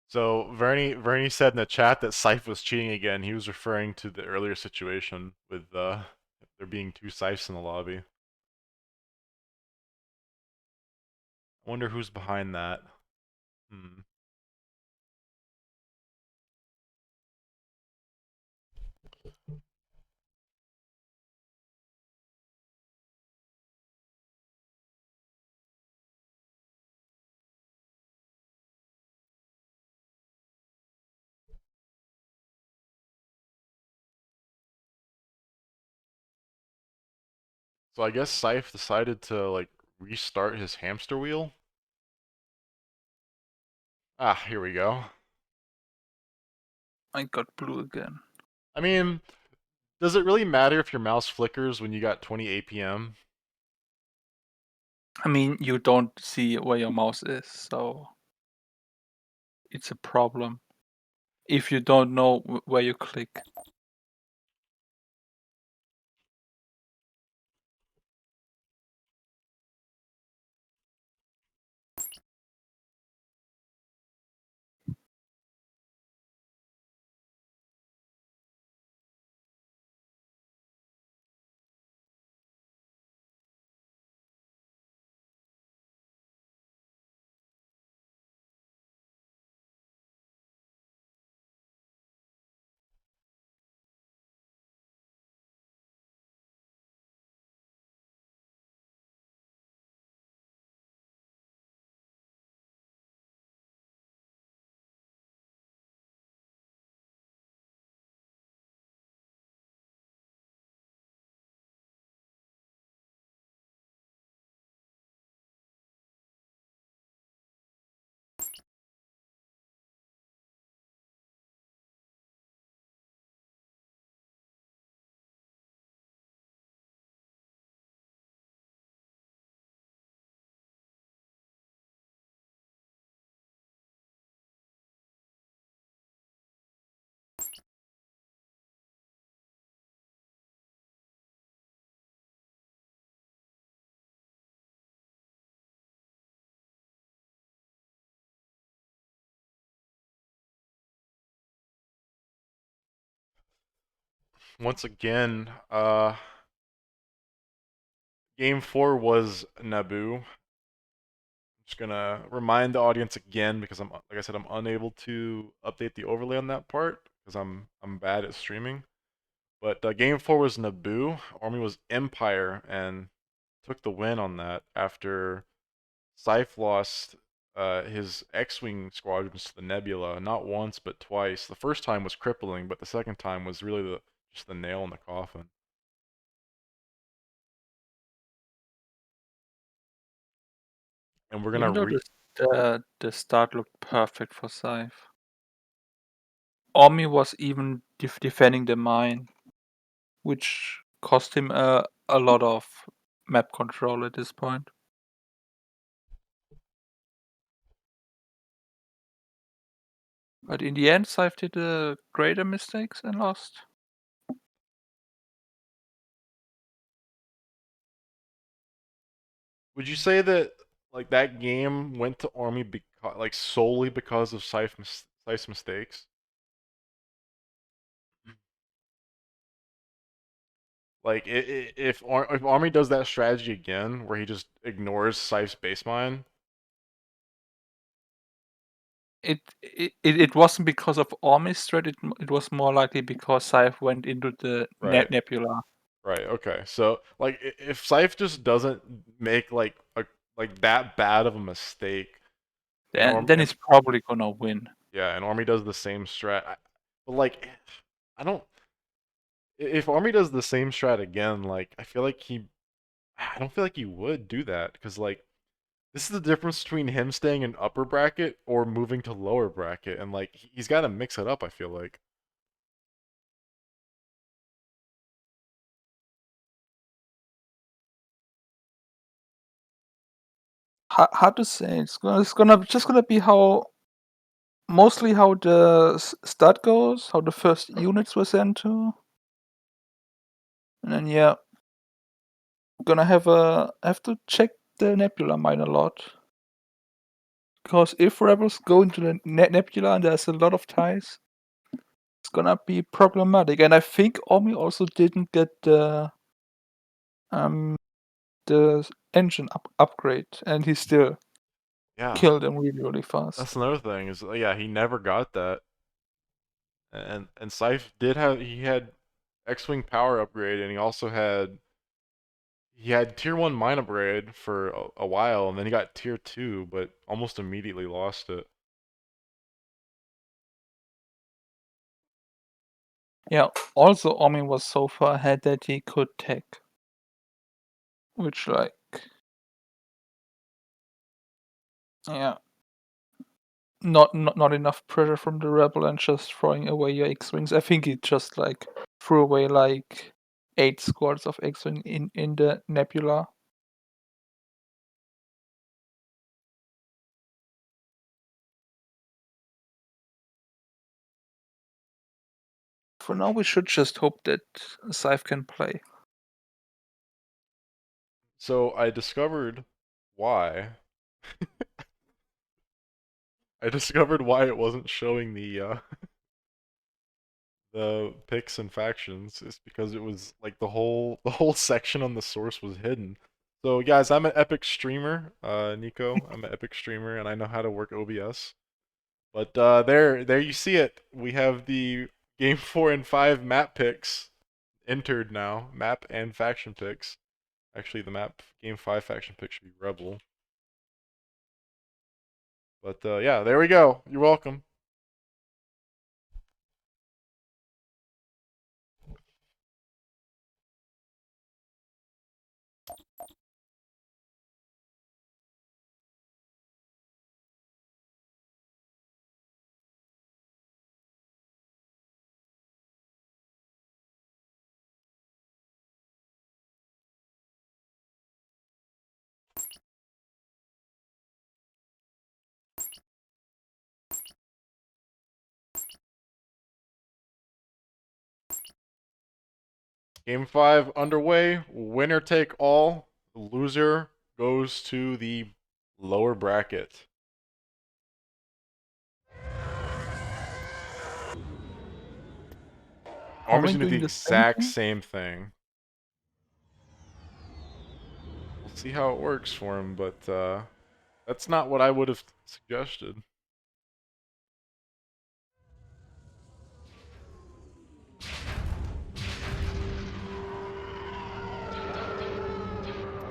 A: So Vernie said in the chat that Scythe was cheating again. He was referring to the earlier situation with there being two Scythes in the lobby. I wonder who's behind that. Hmm. So I guess Scythe decided to like restart his hamster wheel. Ah, here we go.
B: I got blue again.
A: I mean, does it really matter if your mouse flickers when you got 20 APM?
B: I mean, you don't see where your mouse is, so it's a problem if you don't know where you click.
A: once again, game 4 was Naboo. Just gonna remind the audience again because like I said, I'm unable to update the overlay on that part because I'm bad at streaming. But game 4 was Naboo. Army was Empire and took the win on that after Scythe lost his X-wing squadrons to the Nebula not once but twice. The first time was crippling, but the second time was really just the nail in the coffin. And we're gonna
B: Even though
A: re
B: the start looked perfect for Scythe. Ormy was even defending the mine, which cost him a lot of map control at this point. But in the end, Scythe did greater mistakes and lost.
A: Would you say that like that game went to Army because like solely because of Scythe's mistakes? Like if Army does that strategy again, where he just ignores Scythe's base mine,
B: It wasn't because of Ormy's threat. It was more likely because Scythe went into the
A: right?
B: nebula.
A: Right. Okay. So like if Scythe just doesn't make like that bad of a mistake, and
B: Then he's probably gonna win.
A: yeah, and Army does the same strat, but like I don't. If Army does the same strat again, like I don't feel like he would do that because like this is the difference between him staying in upper bracket or moving to lower bracket, and like he's got to mix it up. I feel like.
B: Hard to say. It's gonna be how mostly how the start goes, how the first units were sent to, and then yeah, gonna have to check the nebula mine a lot. Because if rebels go into the nebula and there's a lot of ties, it's gonna be problematic. And I think Omi also didn't get um the engine upgrade, and he still
A: Yeah,
B: killed him really
A: that's
B: fast.
A: another thing is yeah he never got that, and Scythe did have he had X-wing power upgrade, and he had tier 1 mine upgrade for a while, and then he got tier 2, but almost immediately lost it.
B: Yeah. Also, Omi was so far ahead that he could take, which like yeah, not enough pressure from the rebel and just throwing away your X-wings. I think he just like threw away like 8 squads of X-wing in the nebula. For now, we should just hope that Scythe can play.
A: So I discovered why. I discovered why it wasn't showing the picks and factions. It's because it was like the whole section on the source was hidden. So guys, I'm an epic streamer, Nico. I'm an epic streamer, and I know how to work OBS. But there you see it. We have the game 4 and 5 map picks entered now. Map and faction picks. Actually, the map game 5 faction pick should be Rebel. But yeah, there we go. You're welcome. Game 5 underway. Winner take all. The loser goes to the lower bracket. Army's gonna do
B: doing
A: the
B: the same
A: exact
B: thing?
A: same thing. We'll see how it works for him, but that's not what I would have suggested.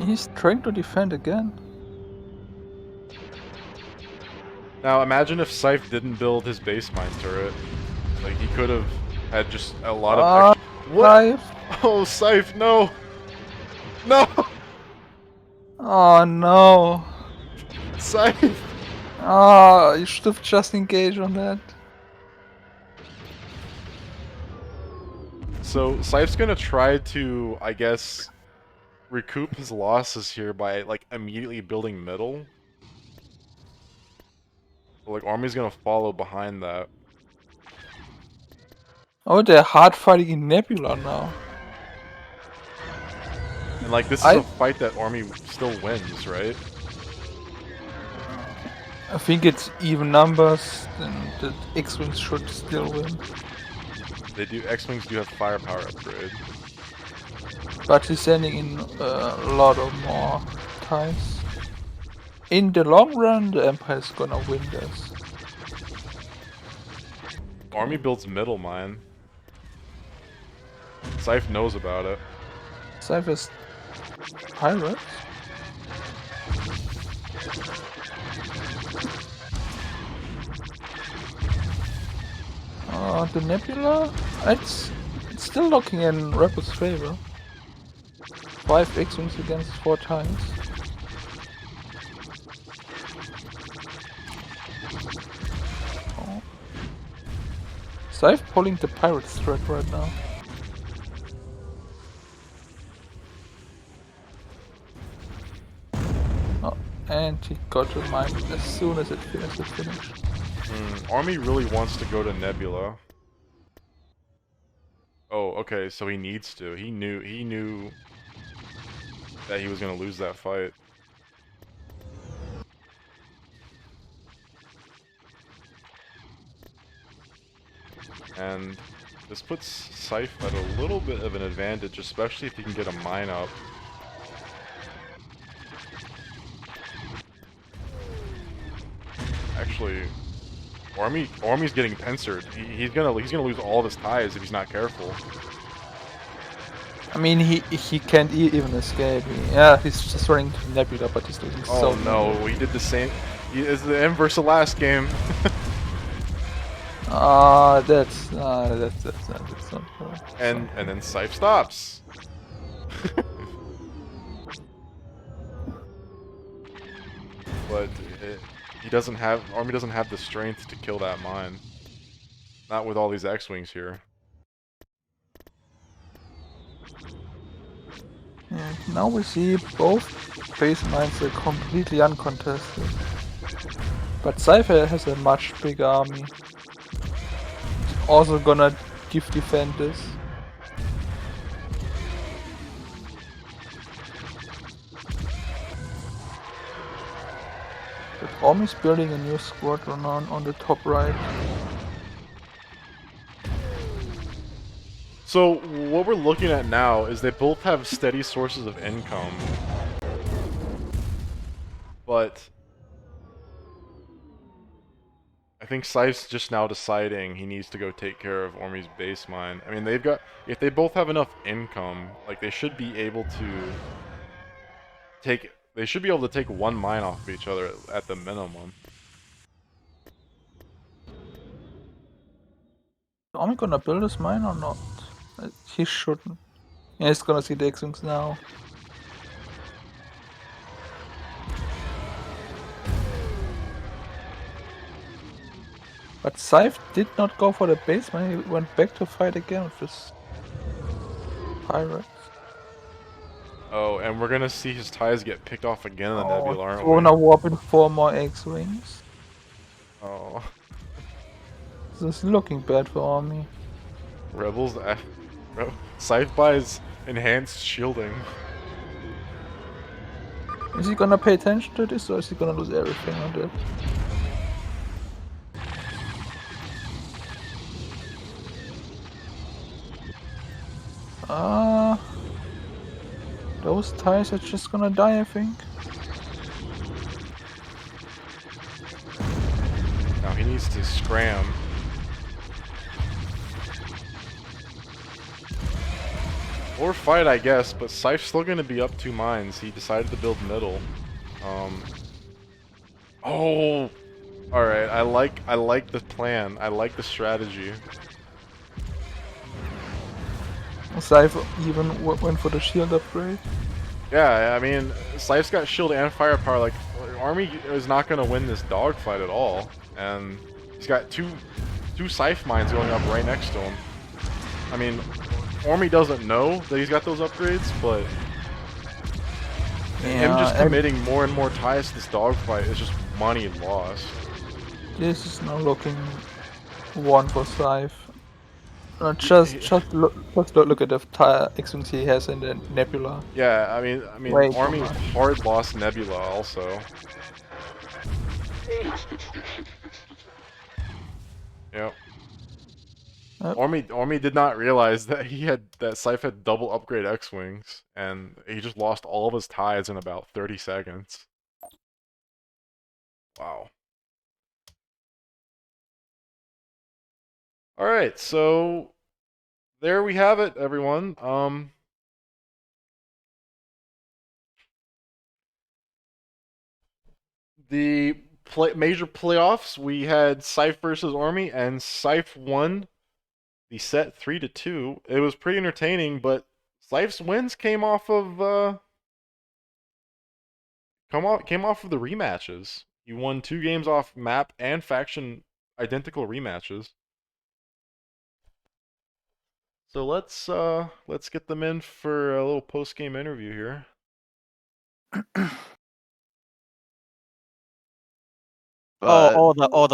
B: He's trying to defend again.
A: Now imagine if Scythe didn't build his base mine turret. Like he could have had just a lot of extra. What?
B: Scythe.
A: Oh, Scythe, no! No!
B: Oh no.
A: Scythe!
B: Oh, you should have just engaged on that.
A: So Scythe's gonna try to, I guess, recoup his losses here by like immediately building middle. But, like Army's gonna follow behind that.
B: Oh, they're hard fighting in Nebula now.
A: And like this is a fight that Army still wins, right?
B: I think it's even numbers, and the X-Wings should still win.
A: They do. X-Wings do have firepower upgrade.
B: But he's sending in a lot of more ties. In the long run, the Empire's gonna win this.
A: Army builds middle mine. Scythe knows about it.
B: Scythe is pirates. The Nebula? It's still looking in Rebel's favor. 5 X-Wings against 4 ties. Oh. Scythe pulling the pirates threat right now. Oh, and he got to mine as soon as it finished.
A: Army really wants to go to Nebula. Oh, okay, so he needs to. He knew that he was gonna lose that fight. And this puts Scythe at a little bit of an advantage, especially if he can get a mine up. Actually, Army's getting pincered. He's gonna lose all of his ties if he's not careful.
B: I mean, he can't even escape. He's just running to Nebula, but he's losing so
A: Oh no, he did the same. It's the inverse of last game.
B: That's not correct.
A: And then Scythe stops. But Army doesn't have the strength to kill that mine. Not with all these X-Wings here.
B: Yeah, now we see both base mines are completely uncontested. But Scythe has a much bigger army. He's also gonna defend this. But Army's building a new squadron on the top right.
A: So what we're looking at now is they both have steady sources of income. But I think Scythe's just now deciding he needs to go take care of Army's base mine. I mean, if they both have enough income, like they should be able to take one mine off of each other at the minimum.
B: Is Army gonna build his mine or not? He shouldn't. Yeah, he's gonna see the X-Wings now. But Scythe did not go for the base mine, he went back to fight again with his pirates.
A: Oh, and we're gonna see his ties get picked off again in the Nebula, aren't
B: We're
A: we?
B: gonna warp in 4 more X-Wings.
A: Oh.
B: This is looking bad for Army.
A: Rebels, Scythe buys enhanced shielding.
B: Is he gonna pay attention to this or is he gonna lose everything on that? Uh, those ties are just gonna die, I think.
A: Now he needs to scram. Or fight, I guess, but Sife's still gonna be up 2 mines. He decided to build middle. Um. Oh. All right. I like the plan. I like the strategy.
B: Scythe even went for the shield upgrade.
A: Yeah, I mean, Sife's got shield and firepower. Like, Army is not gonna win this dogfight at all, and he's got two Scythe mines going up right next to him. I mean, Army doesn't know that he's got those upgrades, but him
B: Yeah,
A: just
B: and
A: committing more and more ties to this dogfight is just money lost.
B: this is now looking one for Scythe.
A: He, he,
B: Just look at the X-Wings he has in the Nebula.
A: yeah, I mean,
B: Way too
A: Army
B: much.
A: hard lost Nebula also. Yep.
B: Yep.
A: Ormy did not realize that that Scythe had double upgrade X-Wings, and he just lost all of his ties in about 30 seconds. Wow. Alright, so there we have it, everyone. The major playoffs, we had Scythe versus Army, and Scythe won the set 3-2. It was pretty entertaining, but Scythe's wins came off of the rematches. He won 2 games off map and faction identical rematches. So let's get them in for a little post game interview here.
C: But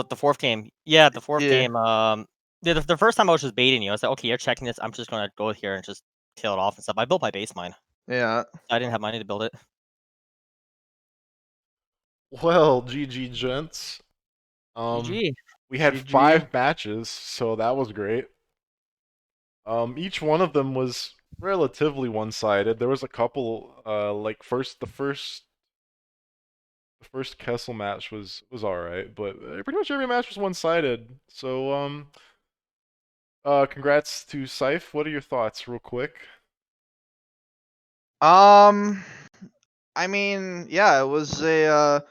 D: The fourth game. Yeah, the fourth
C: yeah.
D: game. The first time I was just baiting you. I was like, okay, you're checking this. I'm just gonna go here and just kill it off and stuff. I built my base mine.
C: Yeah.
D: I didn't have money to build it.
A: Well, GG gents.
D: GG.
A: We had
C: GG.
A: 5 matches, so that was great. Each one of them was relatively one-sided. There was a couple, like the first Kessel match was all right, but pretty much every match was one-sided. So, congrats to Scythe. What are your thoughts, real quick?
C: I mean, yeah, it was a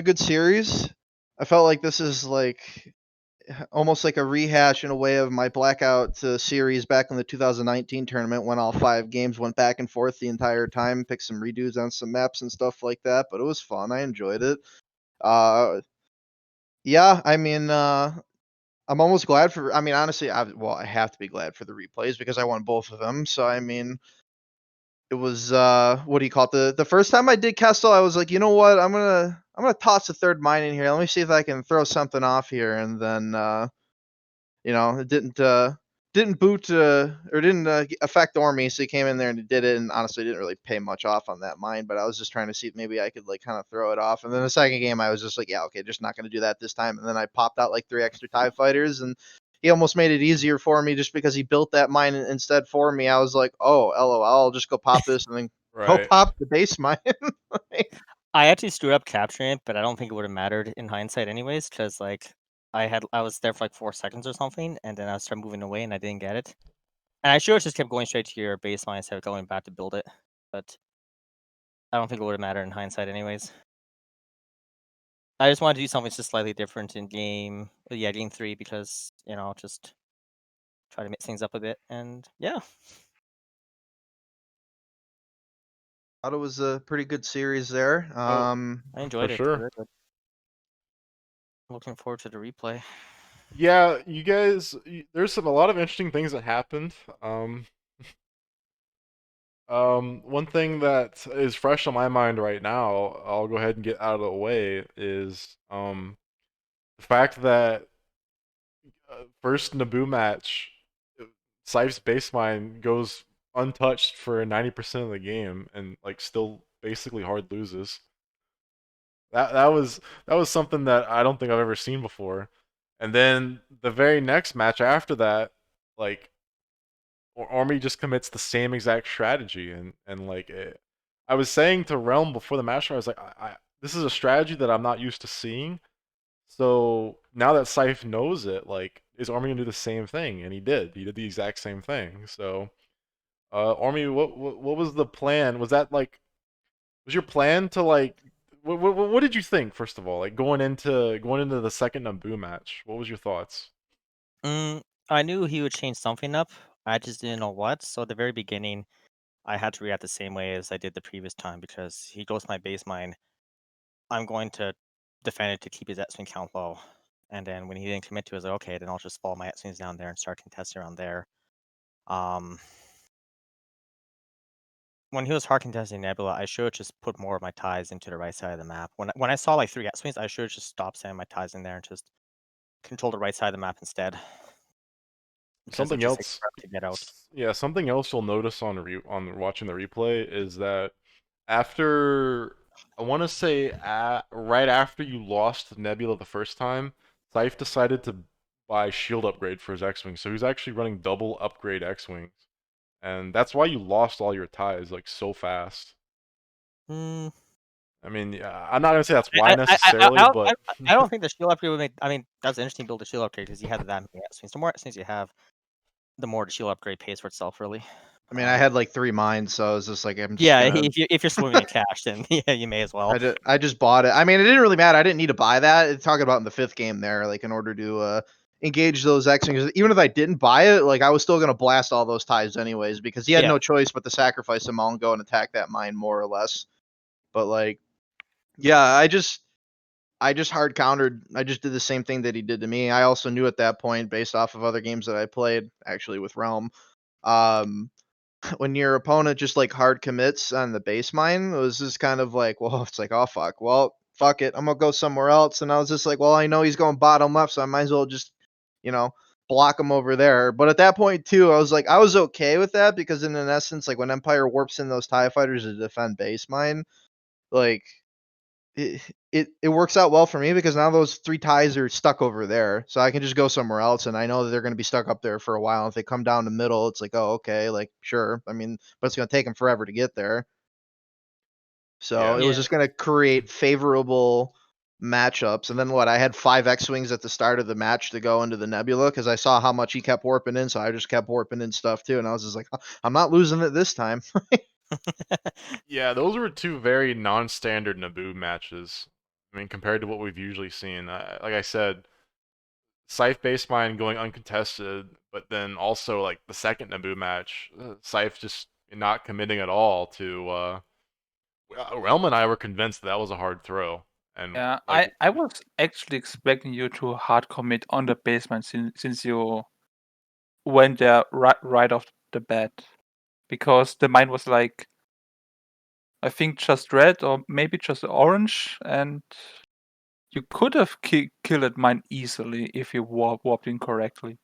C: good series. I felt like this is like almost like a rehash in a way of my Blackout series back in the 2019 tournament when all 5 games went back and forth the entire time, picked some redos on some maps and stuff like that, but it was fun. I enjoyed it. Yeah, I mean, I'm almost glad for. I mean, honestly, I have to be glad for the replays because I won both of them. So I mean, it was what do you call it? The first time I did Kestel, I was like, you know what? I'm gonna toss a third mine in here. Let me see if I can throw something off here, and then it didn't boot or didn't affect Ormy, so he came in there and did it. And honestly, didn't really pay much off on that mine, but I was just trying to see if maybe I could like kind of throw it off. And then the second game, I was just like, yeah, okay, just not gonna do that this time. And then I popped out like 3 extra TIE fighters, and he almost made it easier for me just because he built that mine instead for me. I was like, oh, lol, I'll just go pop this and then go
A: Right.
C: pop the base mine.
D: I actually screwed up capturing it, but I don't think it would have mattered in hindsight anyways, because like I was there for like 4 seconds or something, and then I started moving away and I didn't get it. And I should have just kept going straight to your baseline instead of going back to build it. But I don't think it would have mattered in hindsight anyways. I just wanted to do something just slightly different in game 3 because, just try to mix things up a bit and yeah.
C: Thought it was a pretty good series there.
D: I
A: For
D: enjoyed it.
A: sure.
D: Very good. Looking forward to the replay.
A: Yeah, you guys, there's a lot of interesting things that happened. One thing that is fresh on my mind right now, I'll go ahead and get out of the way, is the fact that first Naboo match, Sife's base mine goes untouched for 90% of the game, and like still basically hard loses. That was something that I don't think I've ever seen before. And then the very next match after that, like Army just commits the same exact strategy, and like I was saying to Realm before the match, I was like, this is a strategy that I'm not used to seeing. So now that Scythe knows it, like, is Army gonna do the same thing? And he did. He did the exact same thing. So, Army, what was the plan? Was that like, was your plan to like, what did you think first of all? Like going into the second Naboo match, what was your thoughts?
D: I knew he would change something up. I just didn't know what. So at the very beginning, I had to react the same way as I did the previous time because he goes my base mine. I'm going to defend it to keep his X-Wing count low. And then when he didn't commit to it, I was like, okay, then I'll just follow my X-Wings down there and start contesting around there. When he was hard contesting Nebula, I should have just put more of my ties into the right side of the map. When I saw like 3 X-Wings, I should have just stopped sending my ties in there and just control the right side of the map instead. Because it would
A: Something
D: just take
A: else,
D: forever to get out.
A: yeah, something else you'll notice on watching the replay is that after, I want to say right after you lost Nebula the first time, Scythe decided to buy shield upgrade for his X-wing, so he's actually running double upgrade X-wings, and that's why you lost all your ties like so fast.
D: Hmm.
A: I mean, yeah, I'm not gonna say that's why
D: I
A: necessarily, but
D: don't think the shield upgrade would make. I mean, that's an interesting build to shield upgrade because you had that many X-Wings. The more X-Wings you have, the more the shield upgrade pays for itself, really.
C: I mean, I had like 3 mines, so I was just like, I'm just
D: Yeah,
C: gonna.
D: if you're swimming in cash, then yeah, you may as well.
C: I just bought it. I mean, it didn't really matter. I didn't need to buy that. It's talking about in the 5th game there, like in order to engage those X-Wings. Even if I didn't buy it, like I was still gonna blast all those ties anyways because he had
D: Yeah.
C: no choice but to sacrifice them all and go and attack that mine more or less. But like, yeah, I just hard countered. I just did the same thing that he did to me. I also knew at that point, based off of other games that I played, actually with Realm, um, when your opponent just like hard commits on the base mine, it was just kind of like, well, it's like, oh fuck, well, fuck it, I'm gonna go somewhere else. And I was just like, well, I know he's going bottom left, so I might as well just, you know, block him over there. But at that point too, I was like, I was okay with that because in essence, like when Empire warps in those TIE fighters to defend base mine, like it works out well for me because now those 3 ties are stuck over there, so I can just go somewhere else, and I know that they're going to be stuck up there for a while. If they come down the middle, it's like, oh, okay, like sure. I mean, but it's going to take them forever to get there. So
A: yeah,
C: it was
D: Yeah.
C: just going to create favorable matchups. And then what? I had 5 X-wings at the start of the match to go into the Nebula because I saw how much he kept warping in, so I just kept warping in stuff too. And I was just like, I'm not losing it this time.
A: yeah, those were two very non-standard Naboo matches. I mean, compared to what we've usually seen. Like I said, Scythe base mine going uncontested, but then also like the second Naboo match, Scythe just not committing at all to. Realm and I were convinced that was a hard throw, and
B: Yeah,
A: like
B: I was actually expecting you to hard commit on the basement since you went there right off the bat, because the mine was like, I think just red or maybe just orange, and you could have killed that mine easily if you warped in correctly.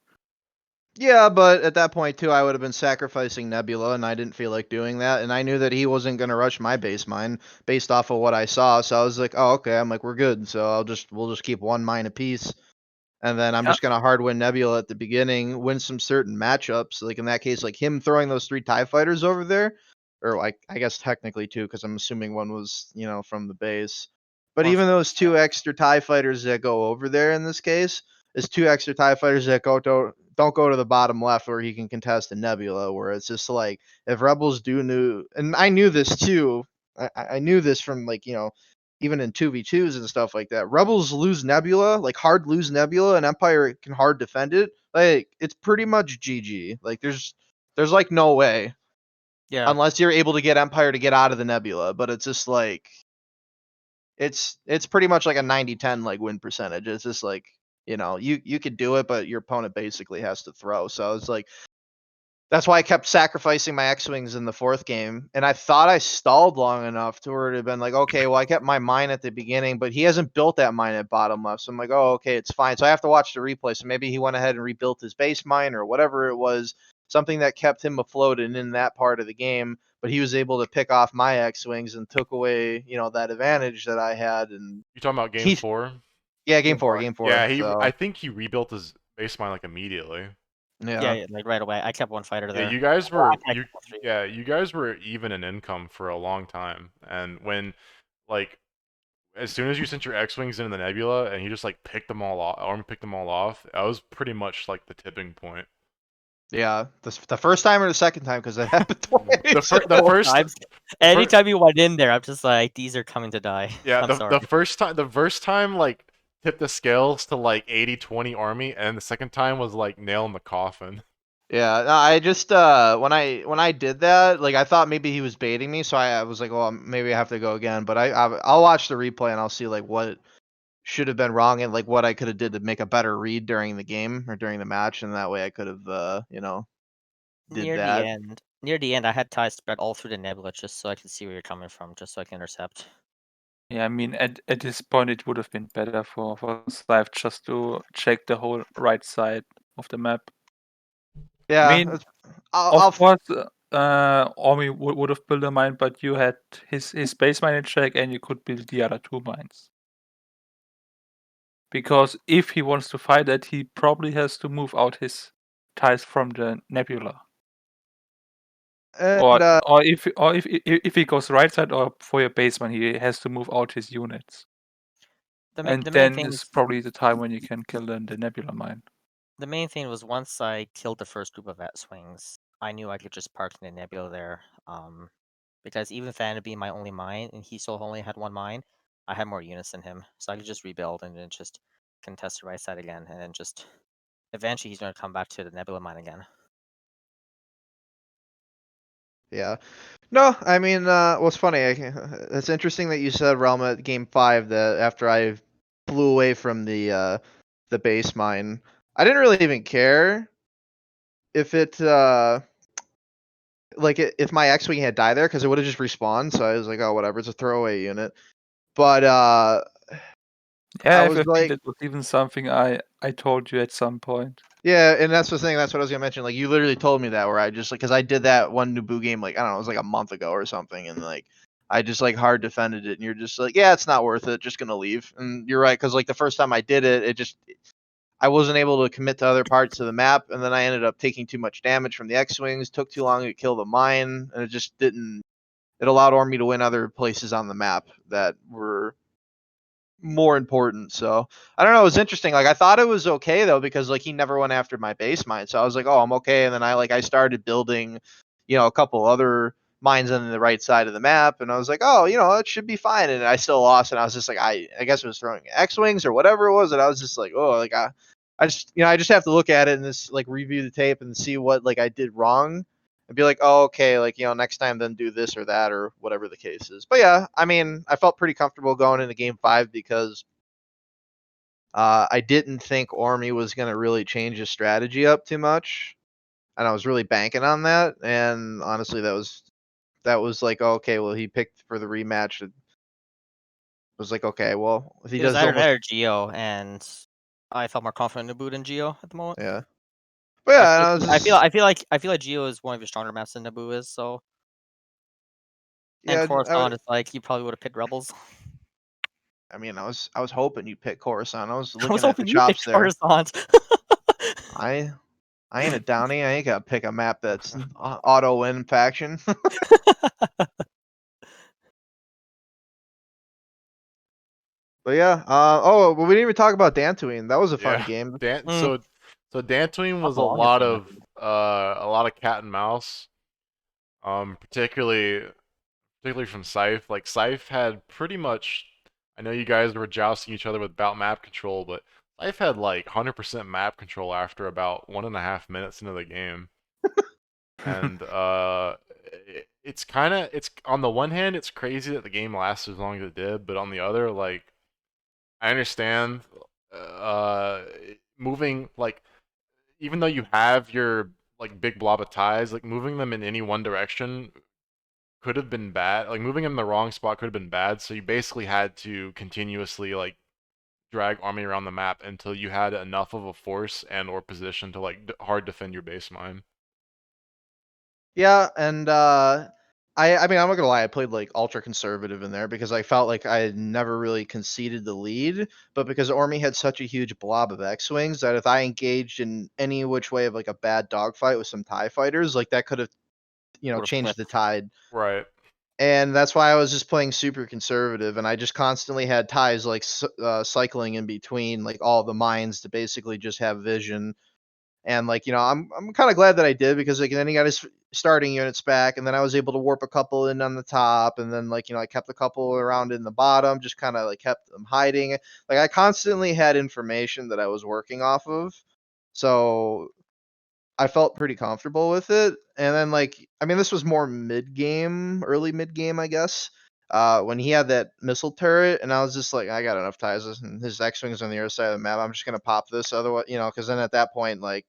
C: Yeah, but at that point too, I would have been sacrificing Nebula, and I didn't feel like doing that. And I knew that he wasn't going to rush my base mine based off of what I saw. So I was like, oh, okay. I'm like, we're good. So we'll just keep 1 mine apiece, and then I'm
B: Yeah,
C: just gonna hard win Nebula at the beginning, win some certain matchups. Like in that case, like him throwing those 3 TIE fighters over there, or like I guess technically 2, because I'm assuming one was from the base. But
B: was
C: even those 2 extra TIE fighters that go over there in this case is 2 extra TIE fighters that don't go to the bottom left where he can contest a Nebula. Where it's just like if Rebels do knew, and I knew this too. I knew this from like even in 2v2s and stuff like that. Rebels lose Nebula, like hard lose Nebula, and Empire can hard defend it. Like it's pretty much GG. Like there's like no way
D: Yeah.
C: unless you're able to get Empire to get out of the Nebula, but it's just like it's pretty much like a 90-10 like win percentage. It's just like, you could do it, but your opponent basically has to throw. So it's like that's why I kept sacrificing my X-Wings in the 4th game. And I thought I stalled long enough to where it had been like, okay, well, I kept my mine at the beginning, but he hasn't built that mine at bottom left. So I'm like, oh, okay, it's fine. So I have to watch the replay. So maybe he went ahead and rebuilt his base mine or whatever it was, something that kept him afloat and in that part of the game. But he was able to pick off my X-Wings and took away, that advantage that I had. And
A: you talking about game
C: he,
A: four?
C: yeah,
D: Game 4.
C: game four.
A: Yeah, I
C: So
A: think he rebuilt his base mine like immediately.
C: Yeah.
D: like right away. I kept one fighter
A: Yeah,
D: there.
A: you guys
D: Well,
A: were
D: I kept all three.
A: you guys were even in income for a long time, and when like as soon as you sent your X-wings into the nebula and he just like picked them all off, Arm picked them all off, that was pretty much like the tipping point.
C: Yeah. The first time or the second time, because it happened twice.
A: The
D: Both
A: first
D: times.
A: the fir-
D: Anytime you went in there, I'm just like, these are coming to die.
A: yeah,
D: I'm sorry.
A: the first time like tipped the scales to like 80-20 Army, and the second time was like nail in the coffin.
C: Yeah, no, I just when I did that, like I thought maybe he was baiting me, so I was like, well, maybe I have to go again. But I'll watch the replay and I'll see like what should have been wrong and like what I could have did to make a better read during the game or during the match, and that way I could have did that.
D: Near the end, I had ties spread all through the nebula just so I could see where you're coming from, just so I can intercept.
B: Yeah, I mean, at this point, it would have been better for Slife just to check the whole right side of the map.
C: Yeah,
B: I mean,
C: I'll
B: of course, Ormi would have built a mine, but you had his base mine in check, and you could build the other 2 mines. Because if he wants to fight it, he probably has to move out his tiles from the nebula.
C: and
B: Or if he goes right side or for your base mine, he has to move out his units.
D: The
B: And
D: main
B: then
D: thing
B: is probably the time when you can kill the nebula mine.
D: the main thing was once I killed the first group of X-wings, I knew I could just park in the nebula there. Because even if that ended up being my only mine and he still only had 1 mine, I had more units than him, so I could just rebuild and then just contest the right side again, and then just eventually he's gonna come back to the nebula mine again.
C: yeah. No, I mean, what's funny? It's interesting that you said Realm at game 5 that after I flew away from the base mine, I didn't really even care if it if my X-wing had died there because it would have just respawned. So I was like, oh, whatever, it's a throwaway unit. But
B: Yeah,
C: I
B: I
C: was
B: think
C: like,
B: that was even something I told you at some point.
C: yeah, and that's the thing. That's what I was gonna mention. Like you literally told me that where I just like because I did that one Naboo game like I don't know, it was like a month ago or something, and like I just like hard defended it, and you're just like, yeah, it's not worth it. Just gonna leave. And you're right because like the first time I did it, it just I wasn't able to commit to other parts of the map, and then I ended up taking too much damage from the X-wings. Took too long to kill the mine, and it just didn't. It allowed Army to win other places on the map that were more important. So I don't know. It was interesting. Like I thought it was okay though because like he never went after my base mine. So I was like, oh, I'm okay. And then I started building, a couple other mines on the right side of the map, and I was like, oh, it should be fine. And I still lost, and I was just like, I guess it was throwing X-wings or whatever it was, and I was just like, oh, like I just have to look at it and just like review the tape and see what like I did wrong and be like, oh, okay, like, next time then do this or that or whatever the case is. But yeah, I mean, I felt pretty comfortable going into game 5 because I didn't think Ormy was going to really change his strategy up too much. And I was really banking on that. And honestly, that was like, okay, well, he picked for the rematch. It was like, okay, well, if he
D: It was
C: does
D: either
C: almost,
D: that or Geo, and I felt more confident in Naboo than Geo at the moment.
C: yeah. But yeah, and I was just,
D: I feel like Geo is one of your stronger maps than Naboo is. So, and
C: yeah,
D: Coruscant is like you probably would have picked Rebels.
C: I mean, I was hoping you picked Coruscant. I was
D: I was
C: looking at the
D: hoping you
C: chops
D: picked
C: there.
D: Coruscant.
C: I I ain't a Downy. I ain't gotta pick a map that's auto win faction. But yeah. Oh, well, we didn't even talk about Dantooine. That was a fun
A: Yeah,
C: game.
A: Dan.
D: Mm.
A: So Dantooine
D: How
A: was a
D: long it's
A: lot
D: been,
A: of cat and mouse. Particularly from Scythe. Like Scythe had pretty much. I know you guys were jousting each other about map control, but Scythe had like 100% map control after about 1.5 minutes into the game. And it's on the one hand it's crazy that the game lasted as long as it did, but on the other, like I understand uh moving like even though you have your like big blob of ties, like moving them in any one direction could have been bad. Like moving them in the wrong spot could have been bad. So you basically had to continuously like drag army around the map until you had enough of a force and or position to like hard defend your base mine.
C: Yeah, and I mean, I'm not gonna lie, I played like ultra conservative in there because I felt like I had never really conceded the lead, but because Ormy had such a huge blob of X-Wings that if I engaged in any which way of like a bad dogfight with some TIE fighters, like that could have,
D: Would've
C: changed the
D: flipped.
C: tide.
A: Right.
C: And that's why I was just playing super conservative, and I just constantly had ties like cycling in between like all the mines to basically just have vision. And like I'm kind of glad that I did because like then he got his starting units back, and then I was able to warp a couple in on the top, and then like I kept a couple around in the bottom, just kind of like kept them hiding. Like I constantly had information that I was working off of, so I felt pretty comfortable with it. And then like I mean this was more mid game, early mid game I guess. When he had that missile turret, and I was just like, I got enough ties, and his X-wings on the other side of the map. I'm just gonna pop this, otherwise, because then at that point, like,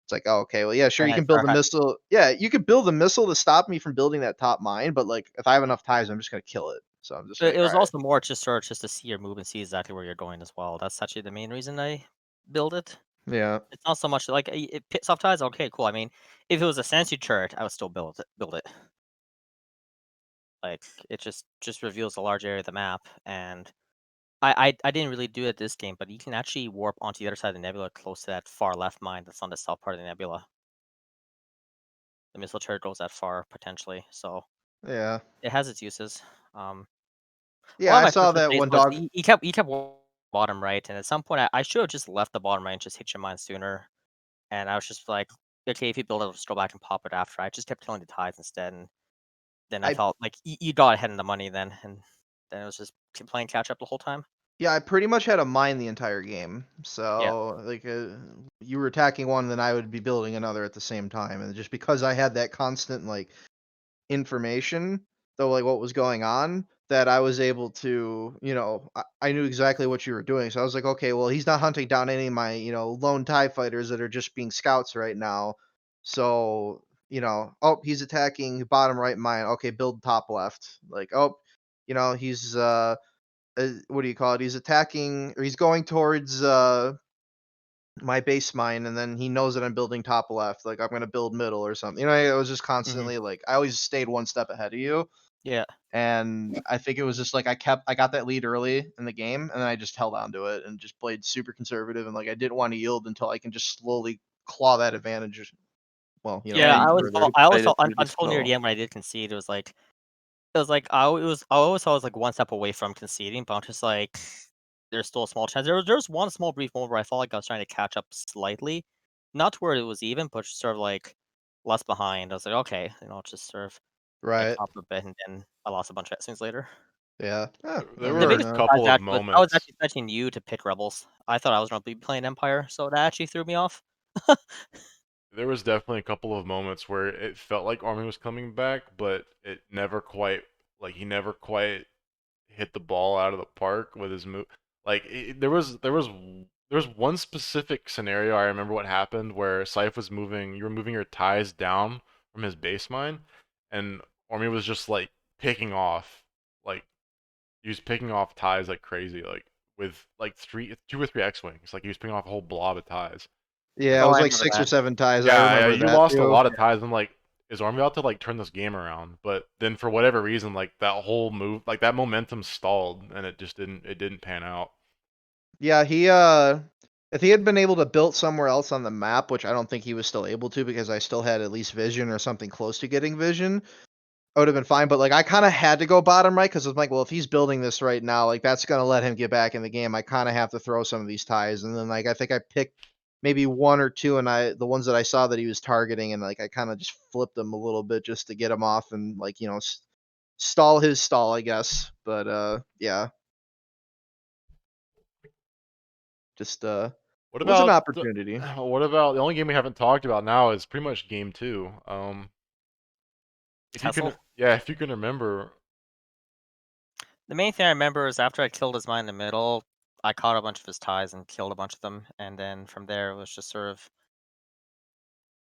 C: it's like, oh, okay, well, yeah, sure, you
D: And
C: can build
D: start
C: a
D: ha
C: missile. Yeah, you could build a missile to stop me from building that top mine, but like, if I have enough ties, I'm just gonna kill it. So I'm just
D: It
C: like, all
D: was
C: right,
D: also more just sort of just to see your move and see exactly where you're going as well. That's actually the main reason I build it.
C: yeah,
D: It's not so much like it pits off ties. Okay, cool. I mean, if it was a sensu turret, I would still build it. Like it just reveals a large area of the map, and I didn't really do it this game, but you can actually warp onto the other side of the nebula, close to that far left mine that's on the south part of the nebula. The missile turret goes that far potentially, so
C: yeah,
D: it has its uses. Um,
C: yeah.
D: one of
C: I
D: my
C: saw
D: first
C: that
D: mistakes
C: one
D: was
C: dog.
D: he kept bottom right, and at some point I should have just left the bottom right and just hit your mine sooner. And I was just like, okay, if you build it, I'll just go back and pop it after. I just kept killing the ties instead, and then I
C: I
D: felt like you got ahead in the money then, and then it was just playing catch up the whole time.
C: Yeah, I pretty much had a mine the entire game.
D: Yeah,
C: So like, you were attacking one, then I would be building another at the same time, and just because I had that constant like information, though, like what was going on, that I was able to, I knew exactly what you were doing. So I was like, okay, well, he's not hunting down any of my, lone TIE fighters that are just being scouts right now. So, oh, he's attacking bottom right mine. Okay, build top left. Like, oh, he's what do you call it? He's attacking, or he's going towards my base mine, and then he knows that I'm building top left. Like I'm gonna build middle or something. I was just
D: hmm
C: constantly like I always stayed one step ahead of you,
D: yeah,
C: and I think it was just like I got that lead early in the game, and then I just held on to it and just played super conservative, and like I didn't want to yield until I can just slowly claw that advantage. Well,
B: Yeah,
D: I
B: you
D: always
C: further.
D: felt I always
B: played it
D: felt
B: really
D: until near the
B: slow.
D: end when I did concede. It was like I always thought I was like one step away from conceding, but I'm just like there's still a small chance. There was one small brief moment where I felt like I was trying to catch up slightly, not to where it was even, but just sort of like less behind. I was like, okay, I'll just sort of get
C: Right.
D: caught up a bit, and then I lost a bunch of essence later.
C: Yeah.
A: There
D: The
C: Never
A: were a
D: biggest
C: know.
D: surprise
A: couple of
D: actually was I was
A: moments.
D: actually expecting you to pick rebels. I thought I was gonna be playing Empire, so that actually threw me off.
A: There was definitely a couple of moments where it felt like Army was coming back, but it never quite, like, he never quite hit the ball out of the park with his move. Like there was one specific scenario I remember what happened where Scythe was moving, you were moving your ties down from his base mine, and Army was just like picking off, like he was picking off ties like crazy, like with like two or three X-wings, like he was picking off a whole blob of ties.
C: Yeah,
A: Like,
C: it
D: Oh,
C: was
D: I
C: like
D: remember
C: six or
D: that.
C: seven ties. I
A: yeah,
C: remember
A: you
C: that
A: lost a
C: too.
A: lot of ties. I'm like, is Army about to like turn this game around? But then for whatever reason, like that whole move, like that momentum stalled, and it didn't pan out.
C: Yeah, if he had been able to build somewhere else on the map, which I don't think he was still able to because I still had at least vision or something close to getting vision, I would have been fine. But like I kind of had to go bottom right because I'm like, well, if he's building this right now, like that's gonna let him get back in the game. I kind of have to throw some of these ties, and then like I think I picked maybe one or two, and the ones that I saw that he was targeting, and like I kind of just flipped them a little bit just to get him off and like stall his stall, I guess. But yeah, just
A: What
C: it was an
A: about
C: opportunity.
A: what about the only game we haven't talked about now is pretty much game two. If you can,
D: Kessel.
A: yeah, if you can remember,
D: The main thing I remember is after I killed his mine in the middle, I caught a bunch of his ties and killed a bunch of them, and then from there it was just sort of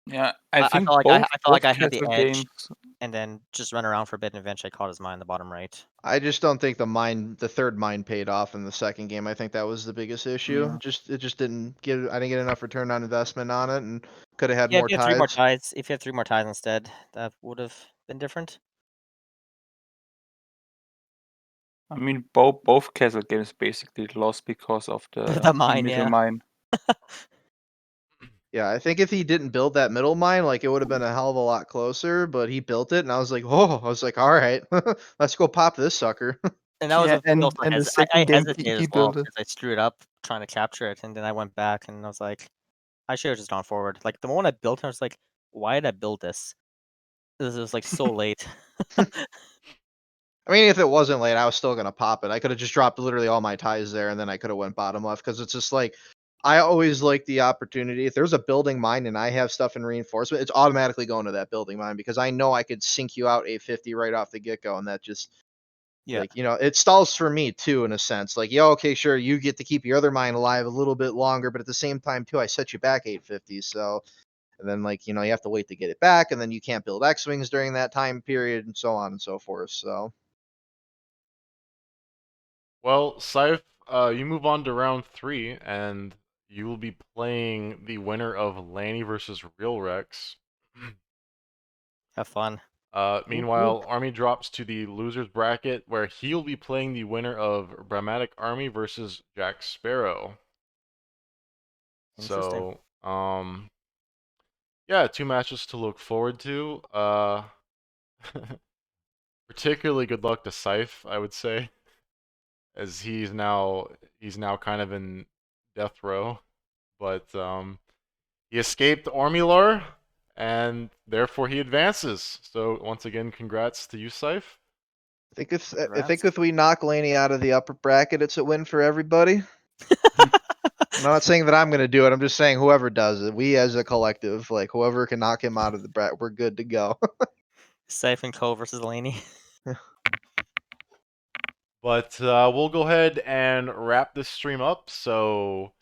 B: Yeah, I
D: I
B: think
D: felt like
B: both
D: I felt like
B: both
D: I had the
B: Castle
D: edge,
B: games.
D: and then just run around for a bit, and eventually I caught his mine in the bottom right.
C: I just don't think the third mine paid off in the second game. I think that was the biggest issue.
B: Yeah.
C: It just didn't get I didn't get enough return on investment on it, and could have had
D: Yeah, if
C: more
D: you had 3 more
C: ties.
D: ties if you had 3 more ties instead, that would have been different.
B: I mean, both castle games basically lost because of
D: The mine,
B: middle
D: yeah.
B: mine.
C: Yeah, I think if he didn't build that middle mine, like it would have been a hell of a lot closer. But he built it, and I was like, oh, I was like, all right, let's go pop this sucker.
D: And that was
E: Yeah,
D: what made me also
E: and the
D: I
E: second game
D: hesitated
E: he
D: as well
E: built it.
D: because I screwed up trying to capture it, and then I went back and I was like, I should have just gone forward. Like the moment I built it, I was like, why did I build this? This is like so late.
C: I mean, if it wasn't late, I was still gonna pop it. I could have just dropped literally all my ties there, and then I could have went bottom left because it's just like I always like the opportunity. If there's a building mine and I have stuff in reinforcement, it's automatically going to that building mine because I know I could sink you out 850 right off the get go, and that just
D: Yeah.
C: like it stalls for me too in a sense. Like, yeah, okay, sure, you get to keep your other mine alive a little bit longer, but at the same time too, I set you back 850, so. And then, like, you have to wait to get it back, and then you can't build X-Wings during that time period, and so on and so forth. So,
A: Well, Scythe, you move on to round 3, and you will be playing the winner of Lanny versus Real Rex.
D: Have fun.
A: Meanwhile, Army drops to the losers bracket, where he'll be playing the winner of Brahmatic Army versus Jack Sparrow.
D: Interesting.
A: So, yeah, 2 matches to look forward to. Particularly good luck to Scythe, I would say, as he's now kind of in death row, but he escaped Ormylar, and therefore he advances. So once again, congrats to you, Scythe.
C: I think if we knock Laney out of the upper bracket, it's a win for everybody. I'm not saying that I'm going to do it. I'm just saying whoever does it, we as a collective, like whoever can knock him out of the bracket, we're good to go.
D: Siphon Co versus Laney.
A: But we'll go ahead and wrap this stream up. So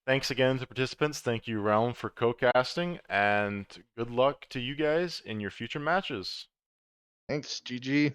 A: thanks again to participants. Thank you, Realm, for co-casting, and good luck to you guys in your future matches.
C: Thanks, GG.